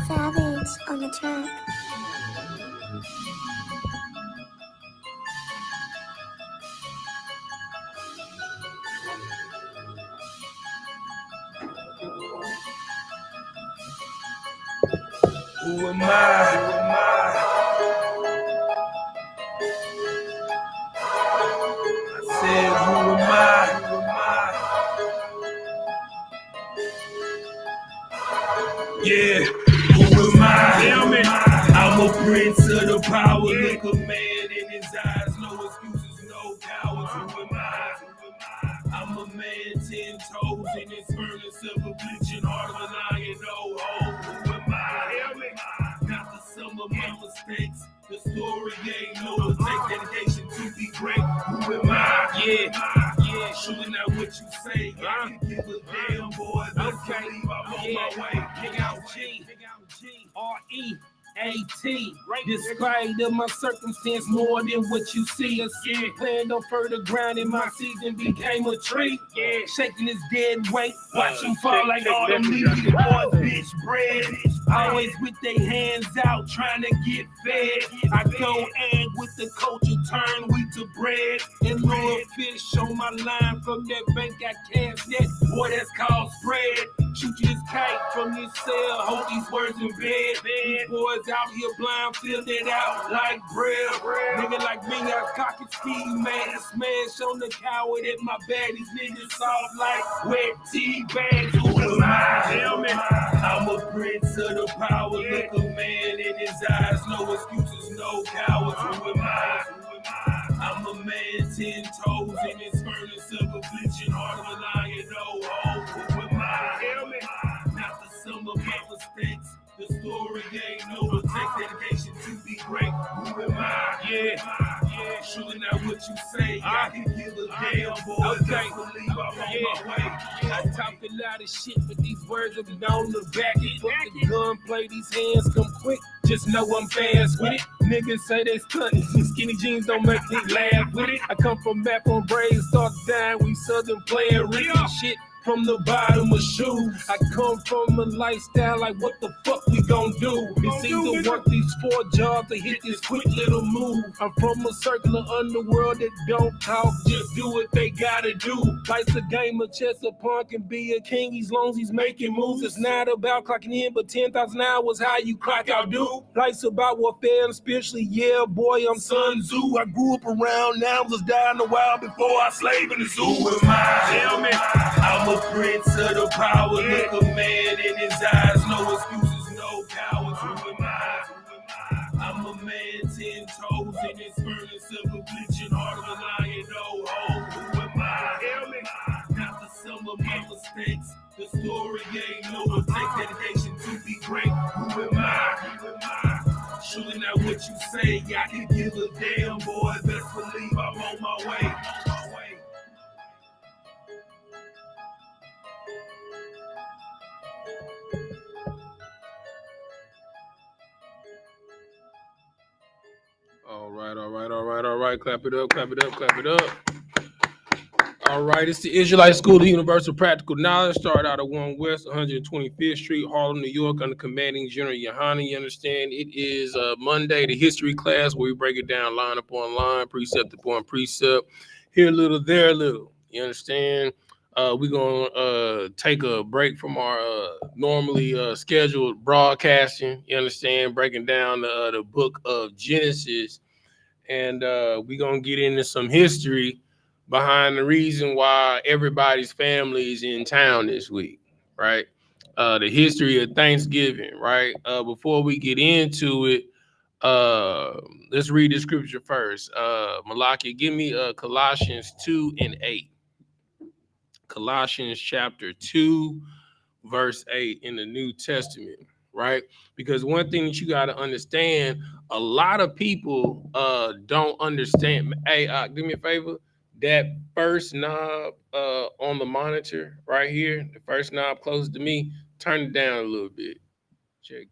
Savage on the track. Who am I? I said, who am I? Yeah, who am I? Tell me. I'm a prince of the power. Look a man in his eyes. No excuses, no cowards. Who am I? I'm a man 10 toes in his furnace of affliction. Heart of a lion, no hope. Who am I? Tell me. Not the sum of my mistakes. The story ain't no take dedication to be great. Who am I? Yeah, shooting out what you say. I can give a damn, boy. Okay, I'm on my way. Kick out G, R-E-A-T. Despite of my circumstance, more than what you see. A seed planted on further ground, and my season became a tree. Yeah, shaking his dead weight, watch him fall like autumn leaves. Boys, bitch, bread. Always with their hands out, trying to get fed. I go egg with the culture, turn wheat to bread. And lure fish on my line from that bank I can't net. Boy, that's called spread. Shoot you this kite from this cell, hold these words in bed. These boys out here blind, fill it out like bread. Nigga like me, I cock and ski, man. Smash on the coward at my bag. These niggas soft like wet tea bags. Who am I? Tell me. I'm a prince of the power. Look a man in his eyes. No excuses, no cowards. Who am I? I'm a man 10 toes in his furnace of affliction. Heart of a lion, no hope. Who am I? Tell me. Not the sum of my mistakes. The story ain't no take dedication to be great. Who am I? Yeah, shooting out what you say. I can give a damn, boy. Okay, believe I'm on my way. I talk a lot of shit, but these words are known to back it. Put the gunplay, these hands come quick. Just know I'm fast with it. Niggas say they stuntin'. Skinny jeans don't make me laugh with it. I come from back on braids, start dying. We southern player, real shit. From the bottom of shoes, I come from a lifestyle like what the fuck we gon' do? It's either work these 4 jobs or hit this quick little move. I'm from a circular underworld that don't talk, just do what they gotta do. Life's a game of chess, a pawn can be a king as long as he's making moves. It's not about clocking in, but 10,000 hours how you clock out, dude. Life's about warfare and spiritually, yeah, boy, I'm Sun Tzu. I grew up around animals, died in the wild before I slaved in the zoo. Who am I? Tell me. I'm a prince of the power. Look a man in his eyes. No excuses, no cowards. Who am I? I'm a man 10 toes in his furnace of affliction. Heart of a lion, no hope. Who am I? Tell me. Not the sum of my mistakes. The story ain't no take dedication to be great. Who am I? Shooting out what you say. I can give a damn, boy. Best believe I'm on my way. All right. Clap it up. All right, it's the Israelite School of Universal Practical Knowledge. Started out at 1 West 125th Street, Harlem, New York, under Commanding General YAHANNA. You understand? It is Monday, the history class, where we break it down line upon line, precept upon precept. Here a little, there a little. You understand? We're going to take a break from our normally scheduled broadcasting. You understand? Breaking down the book of Genesis. And we're going to get into some history behind the reason why everybody's family is in town this week, right? The history of Thanksgiving, right? Before we get into it, let's read the scripture first. Malachi, give me Colossians 2:8. Colossians chapter 2, verse 8 in the New Testament, right? Because one thing that you got to understand, a lot of people don't understand. Hey, do me a favor. That first knob on the monitor right here, the first knob closest to me, turn it down a little bit. Check.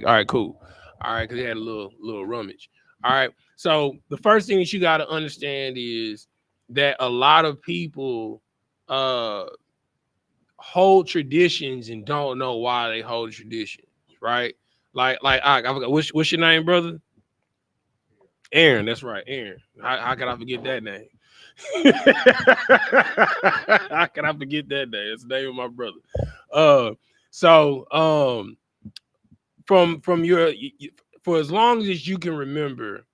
All right, cool. All right, because it had a little rummage. All right. So the first thing that you got to understand is that a lot of people hold traditions and don't know why they hold traditions, right? Like I forgot, what's your name, brother? Aaron, that's right, Aaron. How can I forget that name? How can I forget that name? It's the name of my brother. So from your for as long as you can remember,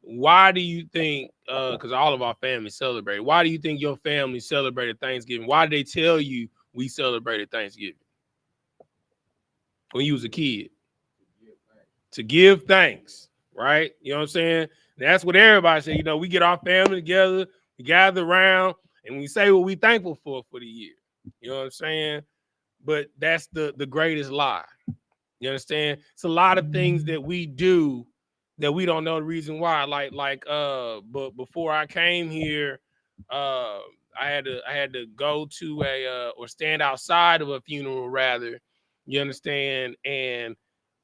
why do you think because all of our family celebrate, why do you think your family celebrated Thanksgiving? Why did they tell you we celebrated Thanksgiving when you was a kid? To give thanks, right? You know what I'm saying? That's what everybody say. You know, we get our family together, we gather around, and we say what we thankful for the year. You know what I'm saying? But that's the greatest lie. You understand? It's a lot of things that we do that we don't know the reason why. But before I came here, I had to go to a or stand outside of a funeral rather. You understand? And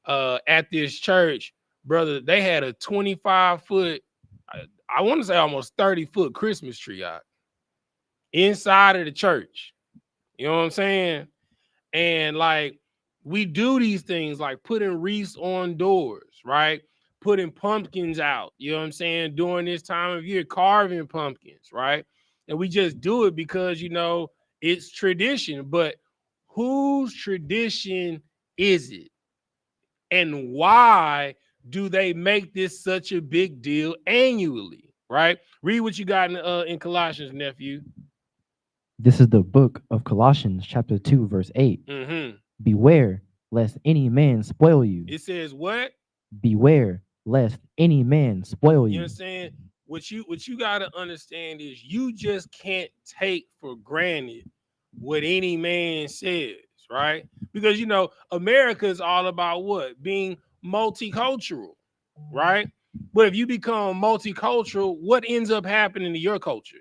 at this church, brother, they had a 25-foot, I want to say almost 30-foot Christmas tree out inside of the church. You know what I'm saying? And like we do these things like putting wreaths on doors, right? Putting pumpkins out, you know what I'm saying? During this time of year, carving pumpkins, right? And we just do it because, you know, it's tradition. But whose tradition is it? And why do they make this such a big deal annually, right? Read what you got in Colossians, nephew. This is the book of Colossians, chapter 2, verse 8. Mm-hmm. Beware lest any man spoil you. It says what? Beware lest any man spoil You you. understand? What you gotta understand is you just can't take for granted what any man says, right? Because you know, America is all about what? Being multicultural, right? But if you become multicultural, what ends up happening to your culture?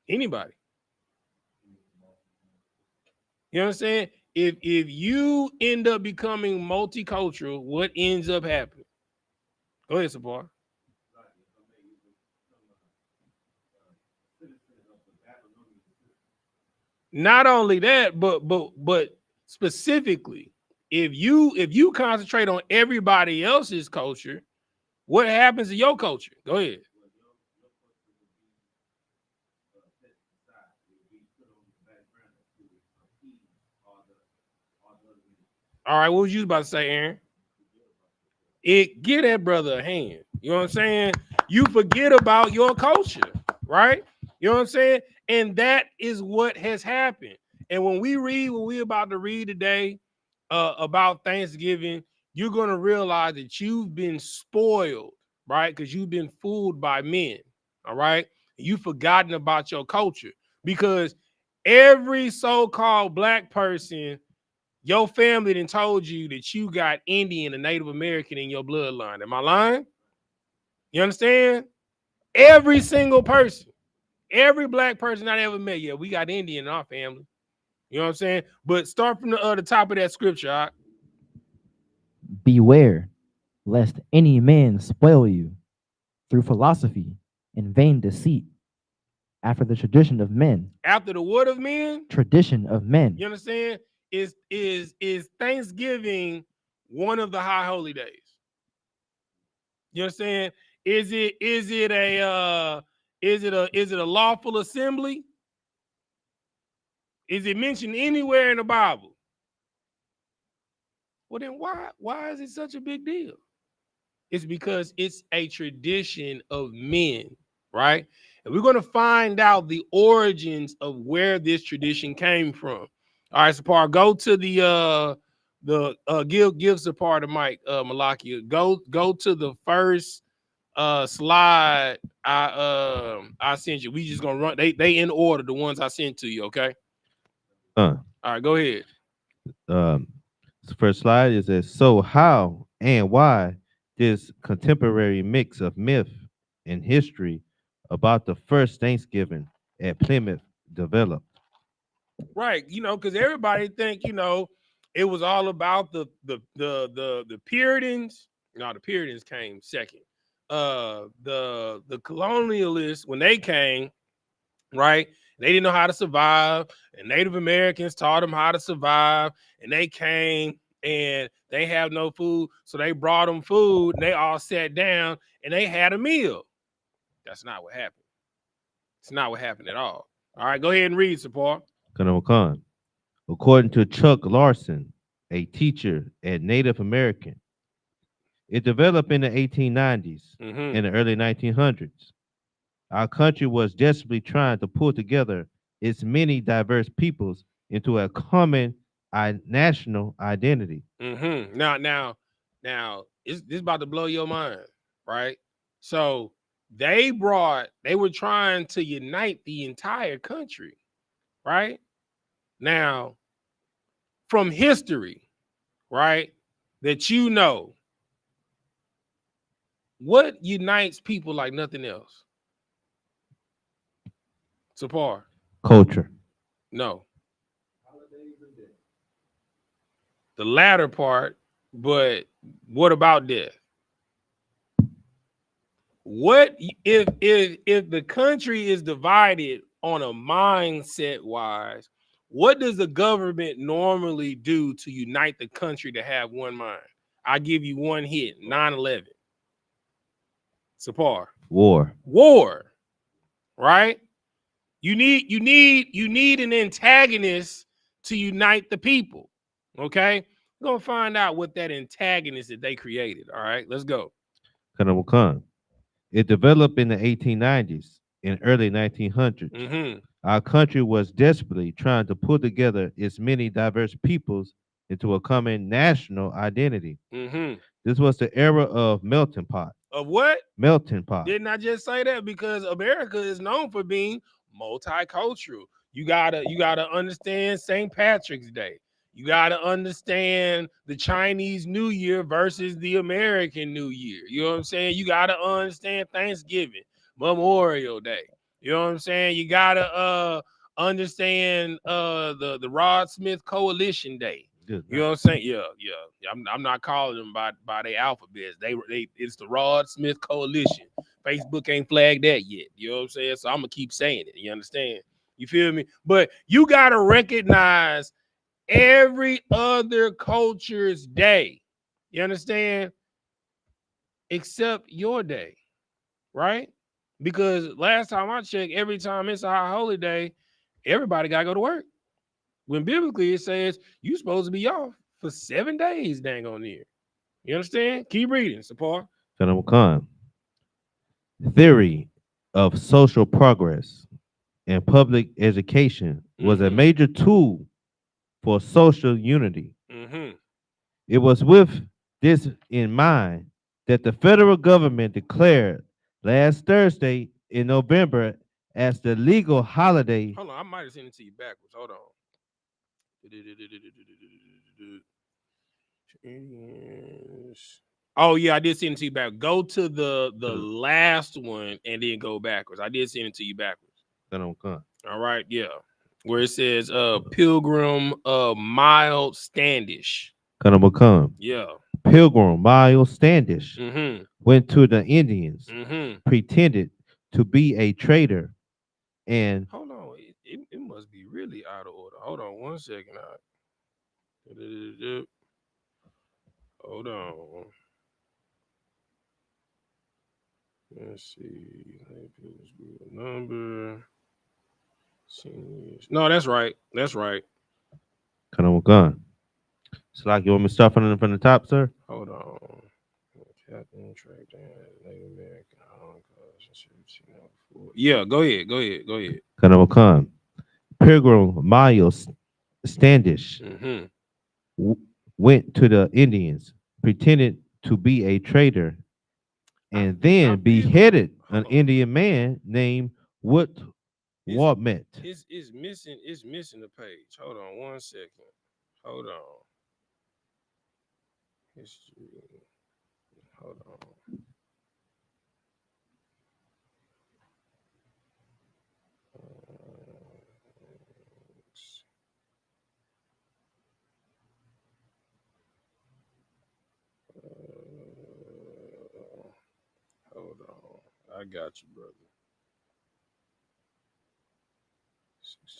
Anybody? You know what I'm saying? If you end up becoming multicultural, what ends up happening? Go ahead, Sapar. Not only that, but specifically, if you concentrate on everybody else's culture, what happens to your culture? Go ahead. All right, what was you about to say, Aaron? Give that brother a hand. You know what I'm saying? You forget about your culture, right? You know what I'm saying? And that is what has happened. And when we read what we're about to read today about Thanksgiving, you're going to realize that you've been spoiled, right? Because you've been fooled by men, all right? You've forgotten about your culture because every so-called black person, your family done told you that you got Indian and Native American in your bloodline. Am I lying? You understand? Every single person, every black person I ever met, yeah, we got Indian in our family. You know what I'm saying? But start from the top of that scripture. Right? Beware lest any man spoil you through philosophy and vain deceit, after the tradition of men. After the word of men, Tradition of men. you understand? Is Thanksgiving one of the high holy days? You understand? Is it a lawful assembly? Is it mentioned anywhere in the Bible? Well, then why is it such a big deal? It's because it's a tradition of men, right? And we're going to find out the origins of where this tradition came from. All right, Sapar, go to give Sapar the mic, Malakia. Go to the first slide I sent you. We just gonna run they in order, the ones I sent to you, okay? All right, go ahead. The first slide is that so how and why this contemporary mix of myth and history about the first Thanksgiving at Plymouth developed. Right, you know, because everybody think, you know, it was all about the Puritans. No, the Puritans came second. The colonialists, when they came, right, They didn't know how to survive, and Native Americans taught them how to survive, and they came and they have no food, so they brought them food, and they all sat down, and they had a meal. That's not what happened. It's not what happened at all. All right, go ahead and read, support. Khan. According to Chuck Larson, a teacher at Native American, it developed in the 1890s Mm-hmm. and the early 1900s. Our country was desperately trying to pull together its many diverse peoples into a common national identity. Mm-hmm. Now, this about to blow your mind, right? So they were trying to unite the entire country, right? Now, from history, right, that you know, what unites people like nothing else? Sapar. Culture. No. The latter part, but what about death? What if the country is divided on a mindset wise, what does the government normally do to unite the country to have one mind? I give you one hit, 9/11. Sapar. War, right? You need an antagonist to unite the people. Okay? We're gonna find out what that antagonist that they created. All right, let's go. Khan. It developed in the 1890s and early 1900s. Mm-hmm. Our country was desperately trying to pull together its many diverse peoples into a common national identity. Mm-hmm. This was the era of melting pot. Of what? Melting pot. Didn't I just say that? Because America is known for being multicultural. You gotta understand St. Patrick's Day. You gotta understand the Chinese New Year versus the American New Year. You know what I'm saying? You gotta understand Thanksgiving, Memorial Day. You know what I'm saying? You gotta understand the Rod Smith Coalition Day. You know what I'm saying? Yeah. I'm not calling them by their alphabets. They it's the Rod Smith Coalition. Facebook ain't flagged that yet. You know what I'm saying? So I'm gonna keep saying it. You understand? You feel me? But you gotta recognize every other culture's day. You understand? Except your day, right? Because last time I checked, every time it's a high holy day, everybody gotta go to work. When biblically it says you're supposed to be off for 7 days, dang on near. You understand? Keep reading, Sapar. Khan. Theory of social progress and public education was a major tool for social unity. Mm-hmm. It was with this in mind that the federal government declared last Thursday in November as the legal holiday. Hold on, I might have sent it to you backwards. Hold on. Oh yeah, I did send it to you back. Go to the last one and then go backwards. I did send it to you backwards. All right, yeah. Where it says Pilgrim Mild Standish. Yeah. Pilgrim Miles Standish Mm-hmm. went to the Indians, Mm-hmm. pretended to be a trader, and Hold on, it must be really out of order. Hold on 1 second. Hold on. Let's see. Number. No, that's right. That's right. gun. So, like, you want me to start from the top, sir? Hold on. Captain track down Native American Yeah, go ahead. Go ahead. Go ahead. Khan. Pilgrim Miles Standish Mm-hmm. went to the Indians, pretended to be a trader, and then beheaded an Indian man named Whatmet. It's missing the page. Hold on 1 second. Hold on. History. Hold on. Hold on. I got you, brother.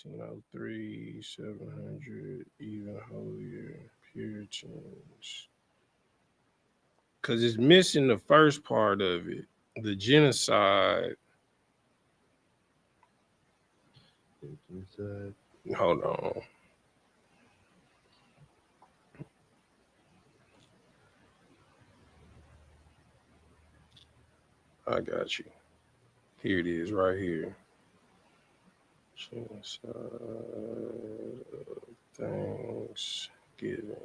1603, 700, even holier, Puritans. Because it's missing the first part of it, the genocide. Hold on. I got you. Here it is, right here. Genocide of Thanksgiving.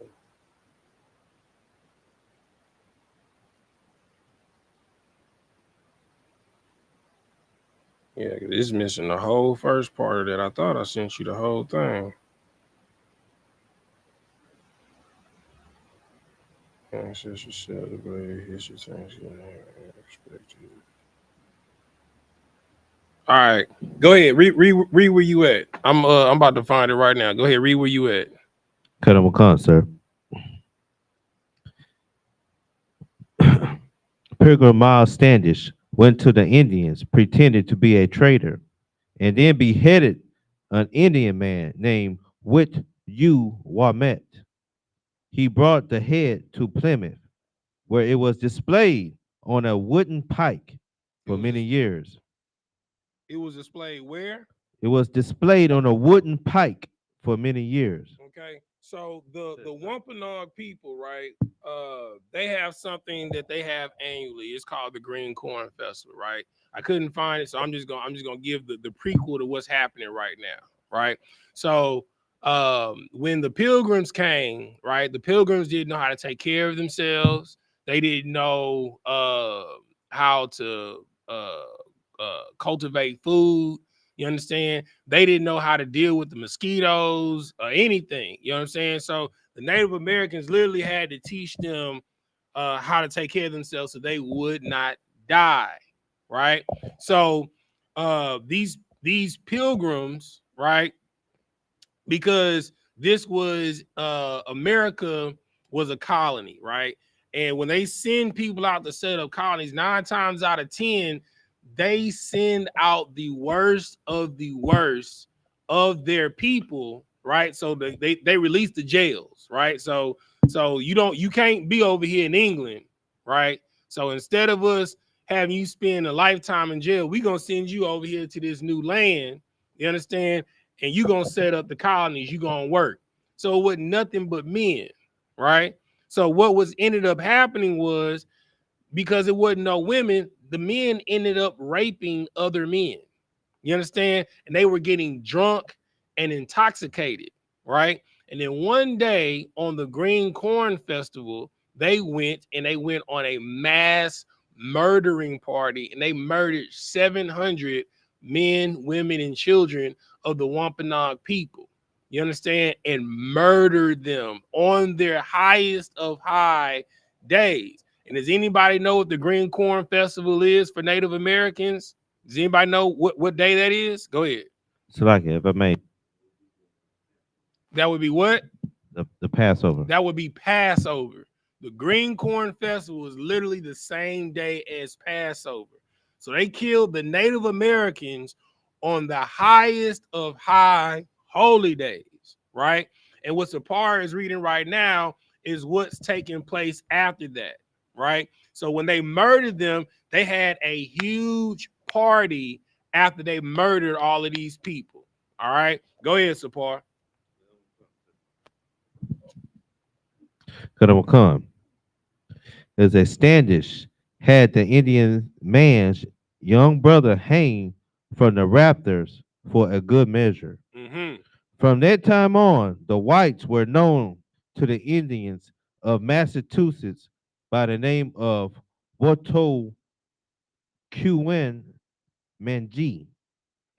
Yeah, it's missing the whole first part of that. I thought I sent you the whole thing. Ancestors celebrate history Thanksgiving. Expected. All right, go ahead. Read where you at. I'm about to find it right now. Go ahead. Read where you at. Colonel McCon, sir. Pilgrim Miles Standish went to the Indians, pretended to be a trader, and then beheaded an Indian man named Wit-U-Wamet. He brought the head to Plymouth, where it was displayed on a wooden pike for many years. It was displayed where? It was displayed on a wooden pike for many years. Okay. So the Wampanoag people, right? They have something that they have annually. It's called the Green Corn Festival, right? I couldn't find it, so I'm just gonna give the prequel to what's happening right now, right? So when the Pilgrims came, right, the Pilgrims didn't know how to take care of themselves. They didn't know how to cultivate food. You understand? They didn't know how to deal with the mosquitoes or anything. You know what I'm saying? So the Native Americans literally had to teach them how to take care of themselves so they would not die, right? So these pilgrims, right? Because this was America was a colony, right? And when they send people out to set up colonies, 9 times out of 10, they send out the worst of their people, right? So they release the jails, right? So you can't be over here in England, right? So instead of us having you spend a lifetime in jail, we gonna send you over here to this new land. You understand? And you gonna set up the colonies. You gonna work. So it wasn't nothing but men, right? So what was ended up happening was, because it wasn't no women, the men ended up raping other men. You understand? And they were getting drunk and intoxicated, right? And then one day on the Green Corn Festival, they went on a mass murdering party, and they murdered 700 men, women, and children of the Wampanoag people. You understand? And murdered them on their highest of high days. And does anybody know what the Green Corn Festival is for Native Americans? Does anybody know what day that is? Go ahead. So, like, if I may, That would be what? the Passover. That would be Passover. The Green Corn Festival is literally the same day as Passover. So they killed the Native Americans on the highest of high holy days, right? And what Sapar is reading right now is what's taking place after that, right? So when they murdered them, they had a huge party after they murdered all of these people. All right, go ahead, Sapar. Colonel McCon. As a Standish had the Indian man's young brother hang from the rafters for a good measure. Mm-hmm. From that time on, the whites were known to the Indians of Massachusetts by the name of Woto Quen Manji,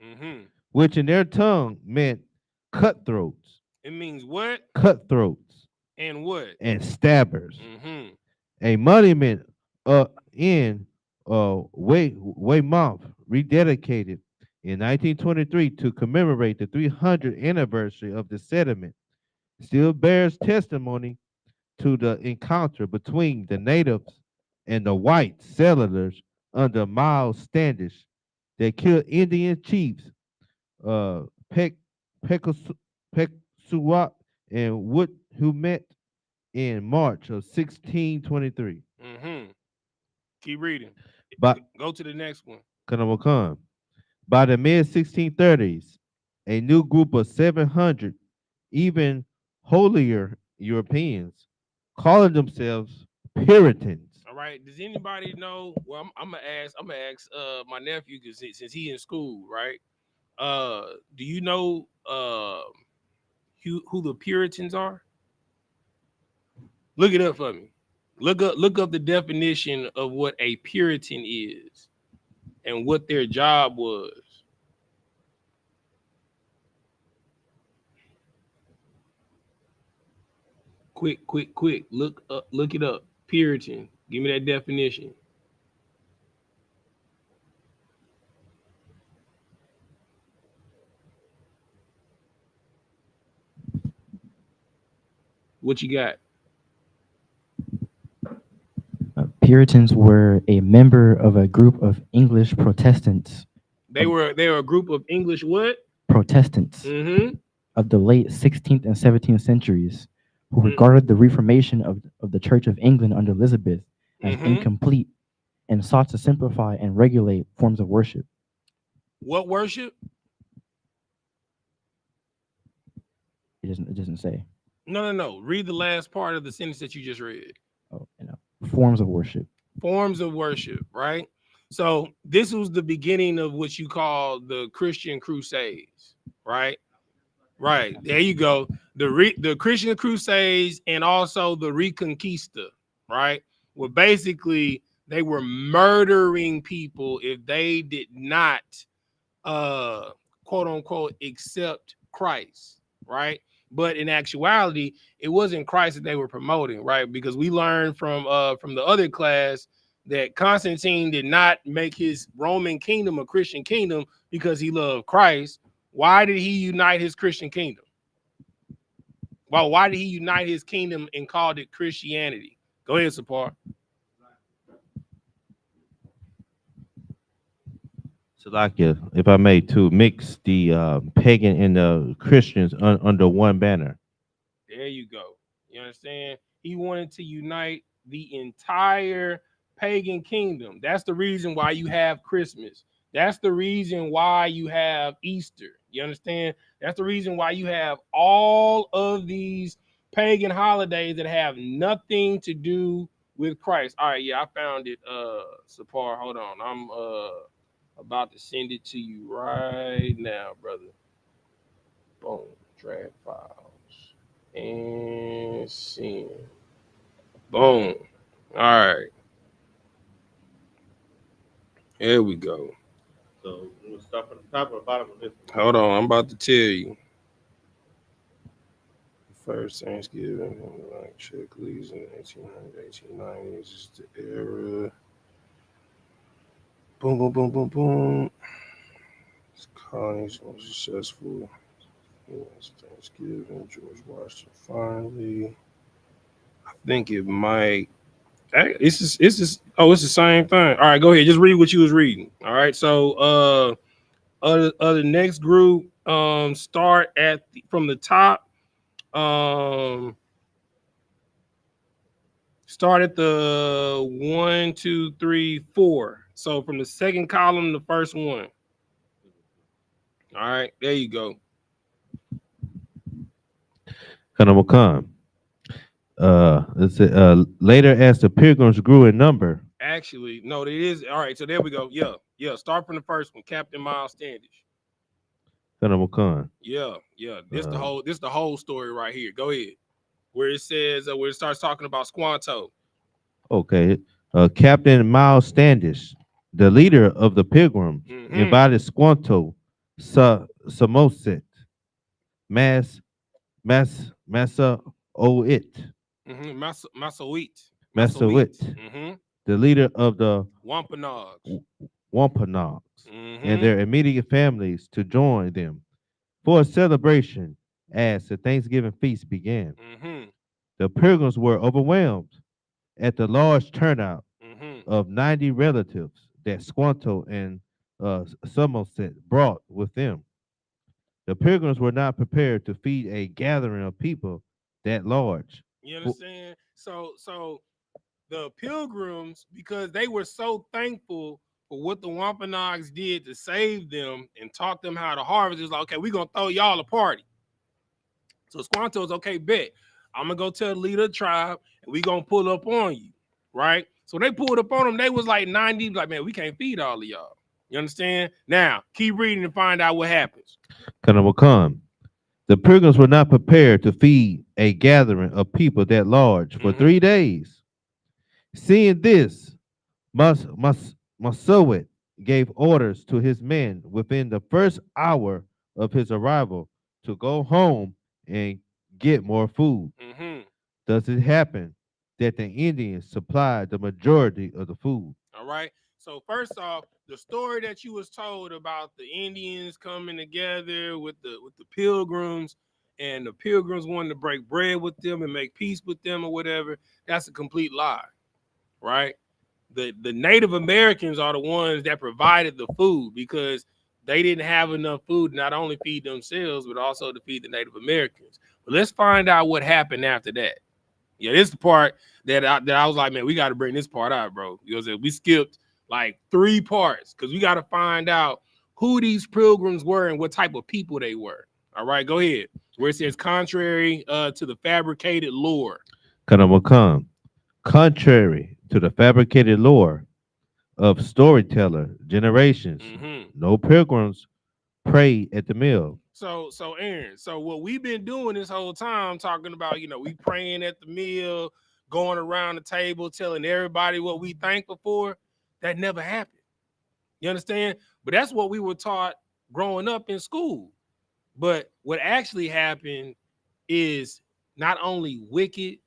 Mm-hmm. which in their tongue meant cutthroats, It means what cutthroats, and what? and stabbers. Mm-hmm. A monument in Weymouth rededicated in 1923 to commemorate the 300th anniversary of the settlement still bears testimony to the encounter between the natives and the white settlers under Miles Standish that killed Indian chiefs Peck Peksuwak and Wood, who met in March of 1623. Mm-hmm. Keep reading. But Go to the next one. Kanamakan. By the mid 1630s, a new group of 700 even holier Europeans calling themselves Puritans. All right. Does anybody know? Well, I'm gonna ask. I'm gonna ask my nephew because since he in school, right? Do you know who the Puritans are? Look it up for me. Look up the definition of what a Puritan is and what their job was. Quick. Look it up. Puritan. Give me that definition. What you got? Puritans were a member of a group of English Protestants. They were a group of English what? Protestants Mm-hmm. of the late 16th and 17th centuries who Mhm. regarded the Reformation of the Church of England under Elizabeth as Mhm. incomplete and sought to simplify and regulate forms of worship. What worship? It doesn't say. No. Read the last part of the sentence that you just read. Oh, forms of worship. Forms of worship, right? So this was the beginning of what you call the Christian Crusades, right? Right. There you go. The Christian Crusades and also the Reconquista, right? Well, basically they were murdering people if they did not quote unquote accept Christ, right? But in actuality, it wasn't Christ that they were promoting, right? Because we learned from the other class that Constantine did not make his Roman kingdom a Christian kingdom because he loved Christ. Why did he unite his Christian kingdom? Well, why did he unite his kingdom and called it Christianity? Go ahead, Sapar. Salakia, if I may, to mix the pagan and the Christians under one banner. There you go. You understand? He wanted to unite the entire pagan kingdom. That's the reason why you have Christmas. That's the reason why you have Easter. You understand? That's the reason why you have all of these pagan holidays that have nothing to do with Christ. All right, yeah, I found it. Sapar, hold on. I'm about to send it to you right now, brother. Boom, drag files and send. Boom. All right. There we go. So we'll start from the top or the bottom of this. Hold on. I'm about to tell you. First Thanksgiving, like Checkleys in 1800s, 1890s is the era. Boom. This colonies was successful. Yes, Thanksgiving, George Washington finally. I think it might. It's just. Oh, it's the same thing. All right, go ahead. Just read what you was reading. All right. So, other next group, start from the top. Start at the 1, 2, 3, 4. So from the second column, the first one. All right, there you go. Kanamakan. Later, as the pilgrims grew in number. Actually, no, it is all right. So there we go. Yeah. Start from the first one, Captain Miles Standish. Kanamakan. Yeah. This the whole story right here. Go ahead. Where it says where it starts talking about Squanto. Okay. Captain Miles Standish, the leader of the pilgrims, invited Squanto, Samoset, Massa Oit. Massaoit. The leader of the Wampanoags. And their immediate families to join them for a celebration as the Thanksgiving feast began. The pilgrims were overwhelmed at the large turnout of 90 relatives that Squanto and Somerset brought with them. The Pilgrims were not prepared to feed a gathering of people that large. You understand? So the Pilgrims, because they were so thankful for what the Wampanoags did to save them and taught them how to harvest, it's like, okay, we're gonna throw y'all a party. So Squanto's okay, bet. I'm gonna go tell the leader of the tribe, and we gonna pull up on you, right? So they pulled up on them. They was like 90, like, man, we can't feed all of y'all. You understand? Now keep reading and find out what happens. Kanawakam. The Pilgrims were not prepared to feed a gathering of people that large for 3 days. Seeing this, Masowet gave orders to his men within the first hour of his arrival to go home and get more food. Thus it happened that the Indians supplied the majority of the food. All right. So first off, the story that you was told about the Indians coming together with the Pilgrims, and the Pilgrims wanting to break bread with them and make peace with them or whatever, that's a complete lie, right? The Native Americans are the ones that provided the food because they didn't have enough food to not only feed themselves, but also to feed the Native Americans. But let's find out what happened after that. Yeah, this is the part that I was like, man, we got to bring this part out, bro. You know, we skipped like 3 parts because we got to find out who these Pilgrims were and what type of people they were. All right, go ahead. Where it says contrary to the fabricated lore. Kanawakam. Contrary to the fabricated lore of storyteller generations, no Pilgrims prayed at the meal. So Aaron, so what we've been doing this whole time, talking about, we praying at the meal, going around the table, telling everybody what we thankful for, that never happened. You understand? But that's what we were taught growing up in school. But what actually happened is not only wicked,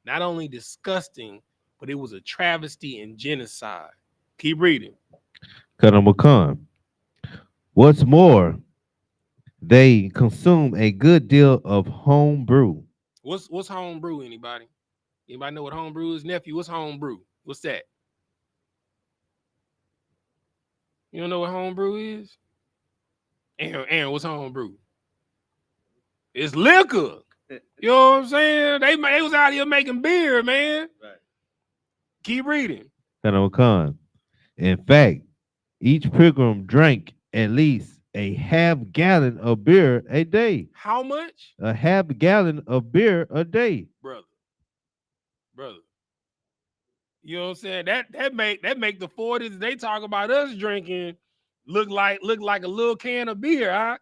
not only disgusting, but it was a travesty and genocide. Keep reading. Kanawakam. What's more, they consume a good deal of home brew. What's home brew, anybody? Anybody know what home brew is? Nephew, what's home brew? What's that? You don't know what home brew is? Aaron, what's home brew? It's liquor. You know what I'm saying? They was out here making beer, man. Right. Keep reading. Kanawakam. In fact, each Pilgrim drank at least a half gallon of beer a day. How much? A half gallon of beer a day. Brother. You know what I'm saying? That make the 40s they talk about us drinking look like a little can of beer, huh?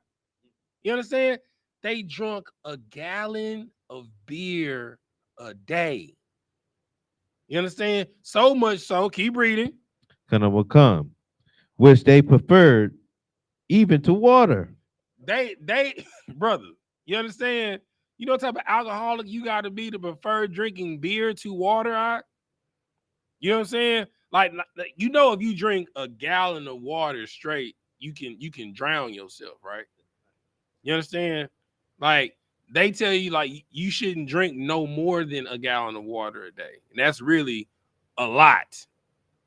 You understand? They drunk a gallon of beer a day. You understand? So much so, keep reading. Kanawakam, which they preferred even to water. They brother, you understand? You know what type of alcoholic you got to be to prefer drinking beer to water, right? You know what I'm saying? Like if you drink a gallon of water straight, you can drown yourself, right? You understand? Like they tell you like you shouldn't drink no more than a gallon of water a day. And that's really a lot.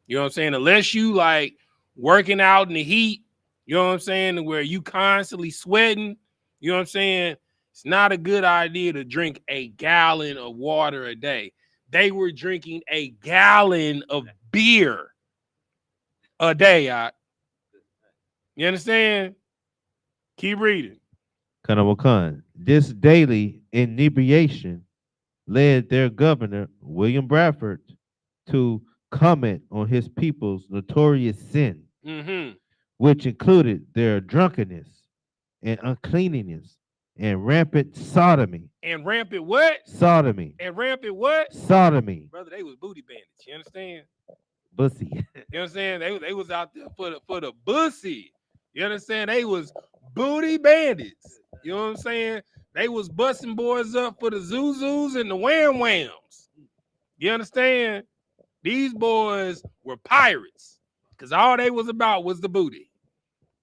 You know what I'm saying? Unless you like working out in the heat, you know what I'm saying, where you constantly sweating, you know what I'm saying? It's not a good idea to drink a gallon of water a day. They were drinking a gallon of beer a day. You understand? Keep reading. Kanawakam, this daily inebriation led their governor, William Bradford, to comment on his people's notorious sin, which included their drunkenness and uncleanliness and rampant sodomy. And rampant what? Sodomy. And rampant what? Sodomy. Brother, they was booty bandits. You understand? Bussy. You understand? They was out there for the bussy. You understand? They was booty bandits. You know what I'm saying? They was busting boys up for the Zuzus and the Wham Whams. You understand? These boys were pirates because all they was about was the booty.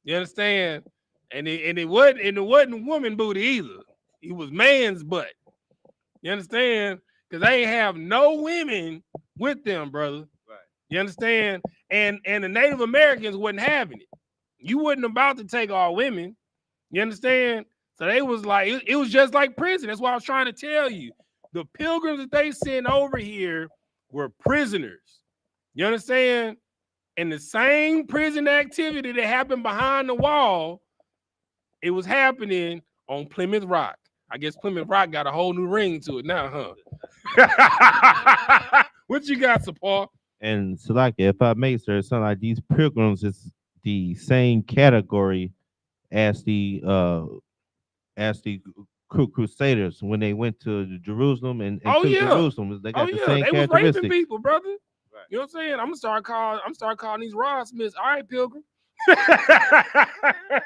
You understand? And it wasn't woman booty either. It was man's butt. You understand? Because they ain't have no women with them, brother. Right. You understand? And the Native Americans wasn't having it. You wasn't about to take all women. You understand? So they was like, it was just like prison. That's what I was trying to tell you. The pilgrims that they sent over here were prisoners. You understand? And the same prison activity that happened behind the wall, it was happening on Plymouth Rock. I guess Plymouth Rock got a whole new ring to it now, huh? What you got, Sapar? And Salaki, if I may, sir, it sounds like these pilgrims is the same category as the Crusaders when they went to Jerusalem and Oh took yeah. Jerusalem. They got Oh the yeah. same They was raping characteristics. people, brother. Right. You know what I'm saying? I'm gonna start calling these Rod Smiths. All right, Pilgrim.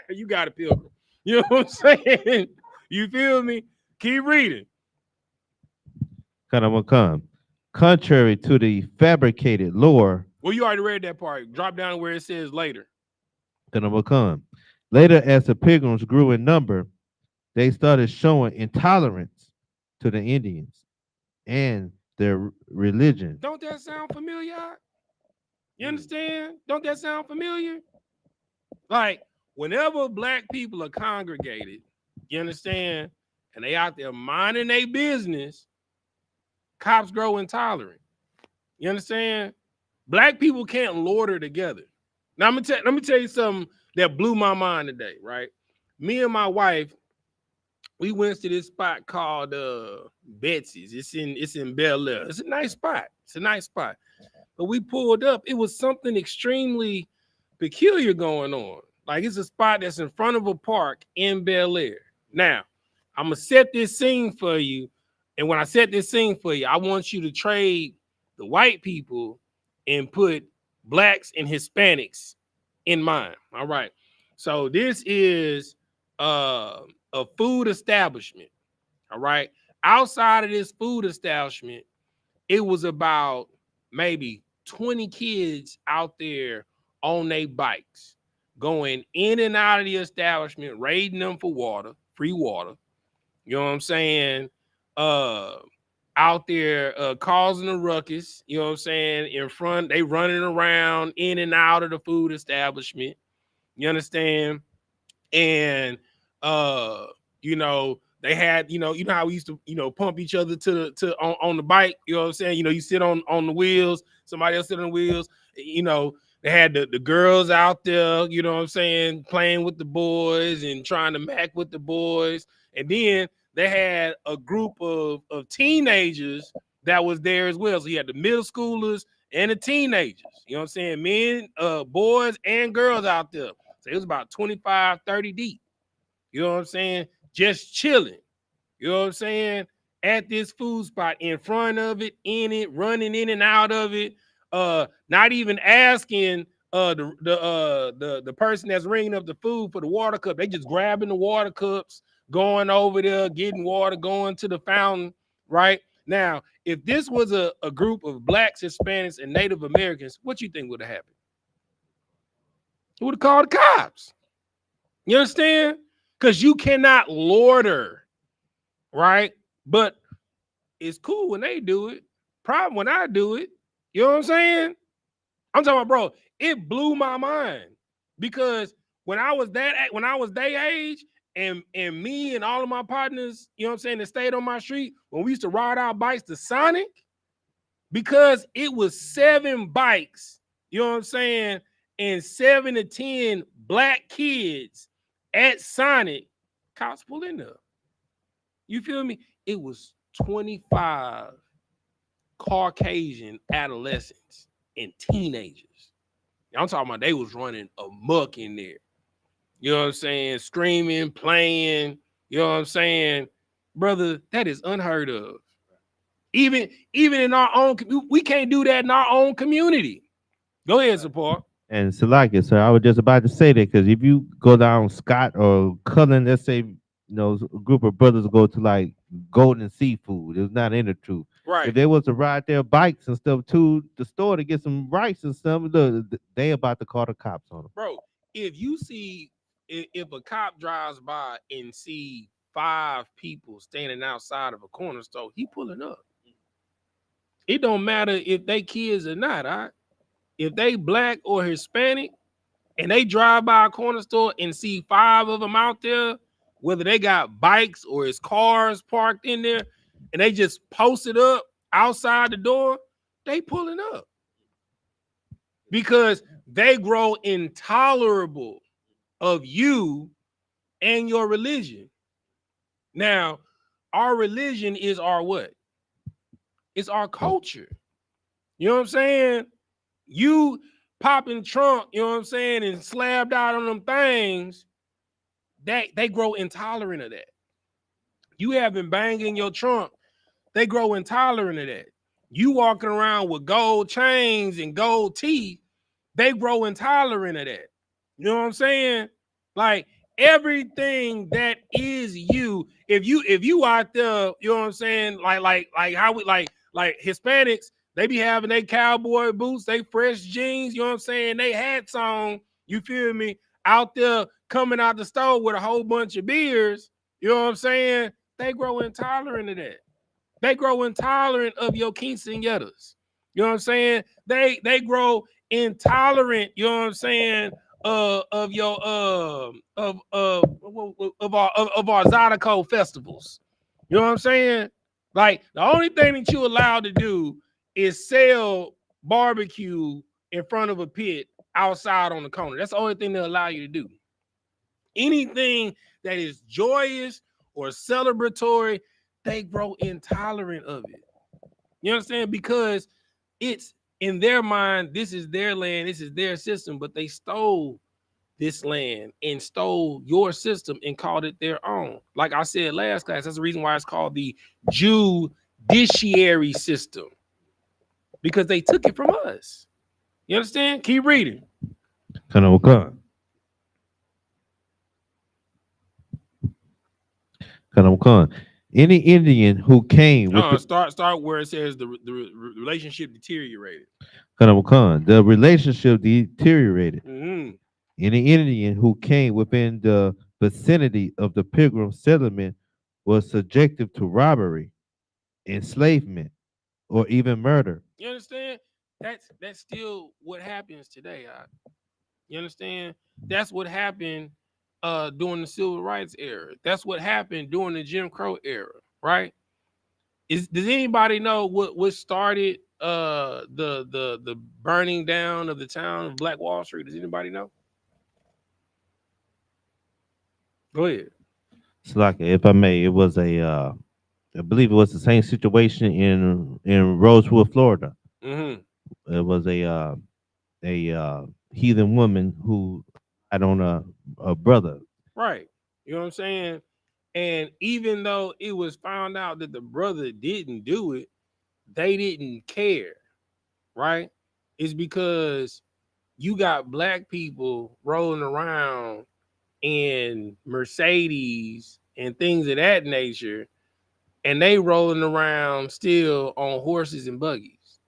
You got it, Pilgrim. You know what I'm saying? You feel me? Keep reading. Come. Contrary to the fabricated lore, Well, you already read that part. Drop down where it says later. come. Later, as the pilgrims grew in number, they started showing intolerance to the Indians and their religion. Don't that sound familiar? You understand? Don't that sound familiar? Like, whenever black people are congregated, you understand, and they out there minding their business, cops grow intolerant. You understand? Black people can't loiter together. Now, let me tell you something that blew my mind today, right? Me and my wife, we went to this spot called Betsy's. It's in Bel Air. It's a nice spot. It's a nice spot. But we pulled up. It was something extremely peculiar going on. Like, it's a spot that's in front of a park in Bel Air. Now, I'm gonna set this scene for you. And when I set this scene for you, I want you to trade the white people and put blacks and Hispanics in mind. All right. So this is a food establishment. All right. Outside of this food establishment, it was about maybe 20 kids out there on their bikes, going in and out of the establishment, raiding them for water, free water. You know what I'm saying? Out there causing a ruckus, you know what I'm saying? In front, they running around in and out of the food establishment. You understand? And you know, they had, you know how we used to, pump each other on the bike, you know what I'm saying? You sit on the wheels, somebody else sit on the wheels, they had the girls out there, you know what I'm saying, playing with the boys and trying to mac with the boys. And then they had a group of teenagers that was there as well. So you had the middle schoolers and the teenagers, you know what I'm saying, men, boys and girls out there. So it was about 25, 30 deep. You know what I'm saying? Just chilling. You know what I'm saying? At this food spot, in front of it, in it, running in and out of it. Not even asking the person that's ringing up the food for the water cup. They just grabbing the water cups, going over there, getting water, going to the fountain, right? Now, if this was a group of blacks, Hispanics, and Native Americans, what you think would have happened? It would have called the cops. You understand? Because you cannot loiter, right? But it's cool when they do it. Problem when I do it. You know what I'm saying? I'm talking about, bro, it blew my mind. Because when I was their age, and me and all of my partners, you know what I'm saying, that stayed on my street, when we used to ride our bikes to Sonic, because it was 7 bikes, you know what I'm saying, and 7 to 10 black kids at Sonic, cops pull in there. You feel me? It was 25 Caucasian adolescents and teenagers. I'm talking about they was running amok in there. You know what I'm saying? Screaming, playing. You know what I'm saying? Brother, that is unheard of. Even in our own, we can't do that in our own community. Go ahead, support. And Salaki, sir, I was just about to say that because if you go down Scott or Cullen, let's say, a group of brothers go to like Golden Seafood, it's not in the truth. Right. If they was to ride their bikes and stuff to the store to get some rice and stuff, they about to call the cops on them. Bro, if you see, if a cop drives by and see 5 people standing outside of a corner store, he pulling up. It don't matter if they kids or not, all right? If they black or Hispanic and they drive by a corner store and see 5 of them out there, whether they got bikes or his cars parked in there, and they just posted up outside the door, they pulling up because they grow intolerable of you and your religion. Now, our religion is our what? It's our culture. You know what I'm saying? You popping Trump, you know what I'm saying, and slabbed out on them things, they grow intolerant of that. You have been banging your Trump, they grow intolerant of that. You walking around with gold chains and gold teeth, they grow intolerant of that. You know what I'm saying? Like everything that is you, if you out there, you know what I'm saying? Like how we like Hispanics, they be having their cowboy boots, they fresh jeans, you know what I'm saying? They hats on, you feel me? Out there coming out the store with a whole bunch of beers, you know what I'm saying? They grow intolerant of that. They grow intolerant of your quinceañeras. You know what I'm saying? They grow intolerant, you know what I'm saying, of your of our Zydeco festivals. You know what I'm saying? Like the only thing that you allowed to do is sell barbecue in front of a pit outside on the corner. That's the only thing they allow you to do. Anything that is joyous or celebratory, they grow intolerant of it. You understand? Because it's in their mind, this is their land, this is their system, but they stole this land and stole your system and called it their own. Like I said last class, that's the reason why it's called the judiciary system, because they took it from us. You understand? Keep reading. Kanawaka. Any Indian who came with Start where it says the relationship deteriorated. the relationship deteriorated. Mm-hmm. Any Indian who came within the vicinity of the Pilgrim settlement was subjected to robbery, enslavement, or even murder. You understand? That's still what happens today. You understand? That's what happened during the civil rights era. That's what happened during the Jim Crow era, right? Does anybody know what started the burning down of the town of Black Wall Street? Does anybody know? Go ahead. So, like, if I may, it was I believe it was the same situation in Rosewood, Florida. Mm-hmm. It was a heathen woman who had on a brother. Right. You know what I'm saying? And even though it was found out that the brother didn't do it, they didn't care, right? It's because you got black people rolling around in Mercedes and things of that nature, and they rolling around still on horses and buggies.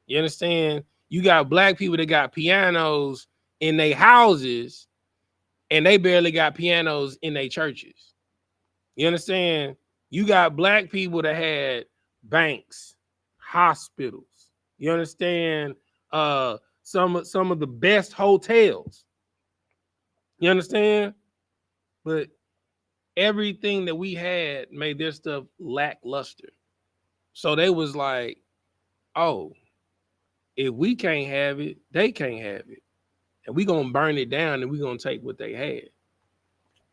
You understand? You got black people that got pianos in their houses, and they barely got pianos in their churches. You understand? You got black people that had banks, hospitals. You understand? Some of the best hotels. You understand? But everything that we had made their stuff lackluster. So they was like, oh, if we can't have it, they can't have it. And we gonna burn it down and we gonna take what they had.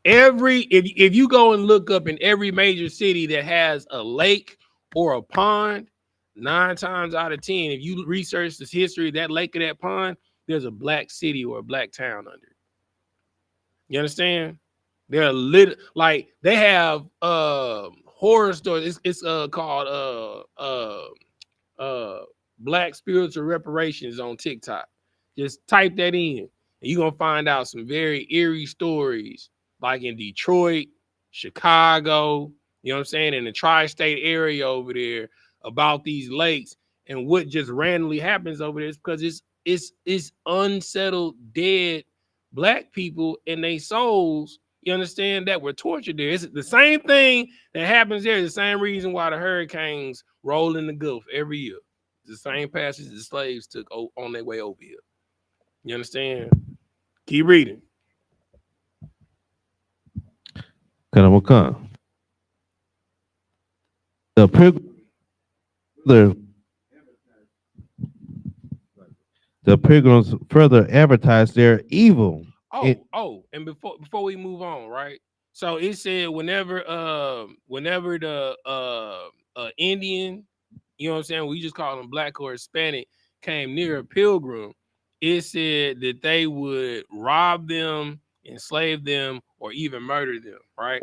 If you go and look up in every major city that has a lake or a pond, 9 times out of 10, if you research the history of that lake or that pond, there's a black city or a black town under it. You understand? They're lit, like they have horror stories. It's called Black Spiritual Reparations on TikTok. Just type that in, and you're gonna find out some very eerie stories, like in Detroit, Chicago, you know what I'm saying, in the tri-state area over there, about these lakes and what just randomly happens over there is because it's unsettled, dead black people and their souls. You understand, that were tortured there. It's the same thing that happens there. The same reason why the hurricanes roll in the Gulf every year. The same passage the slaves took on their way over here. You understand? Keep reading. Kanamakan. The further the pilgrims further advertised their evil. And before we move on, right? So it said whenever the Indian, you know what I'm saying, we just call them black or Hispanic, came near a pilgrim, it said that they would rob them, enslave them, or even murder them, right?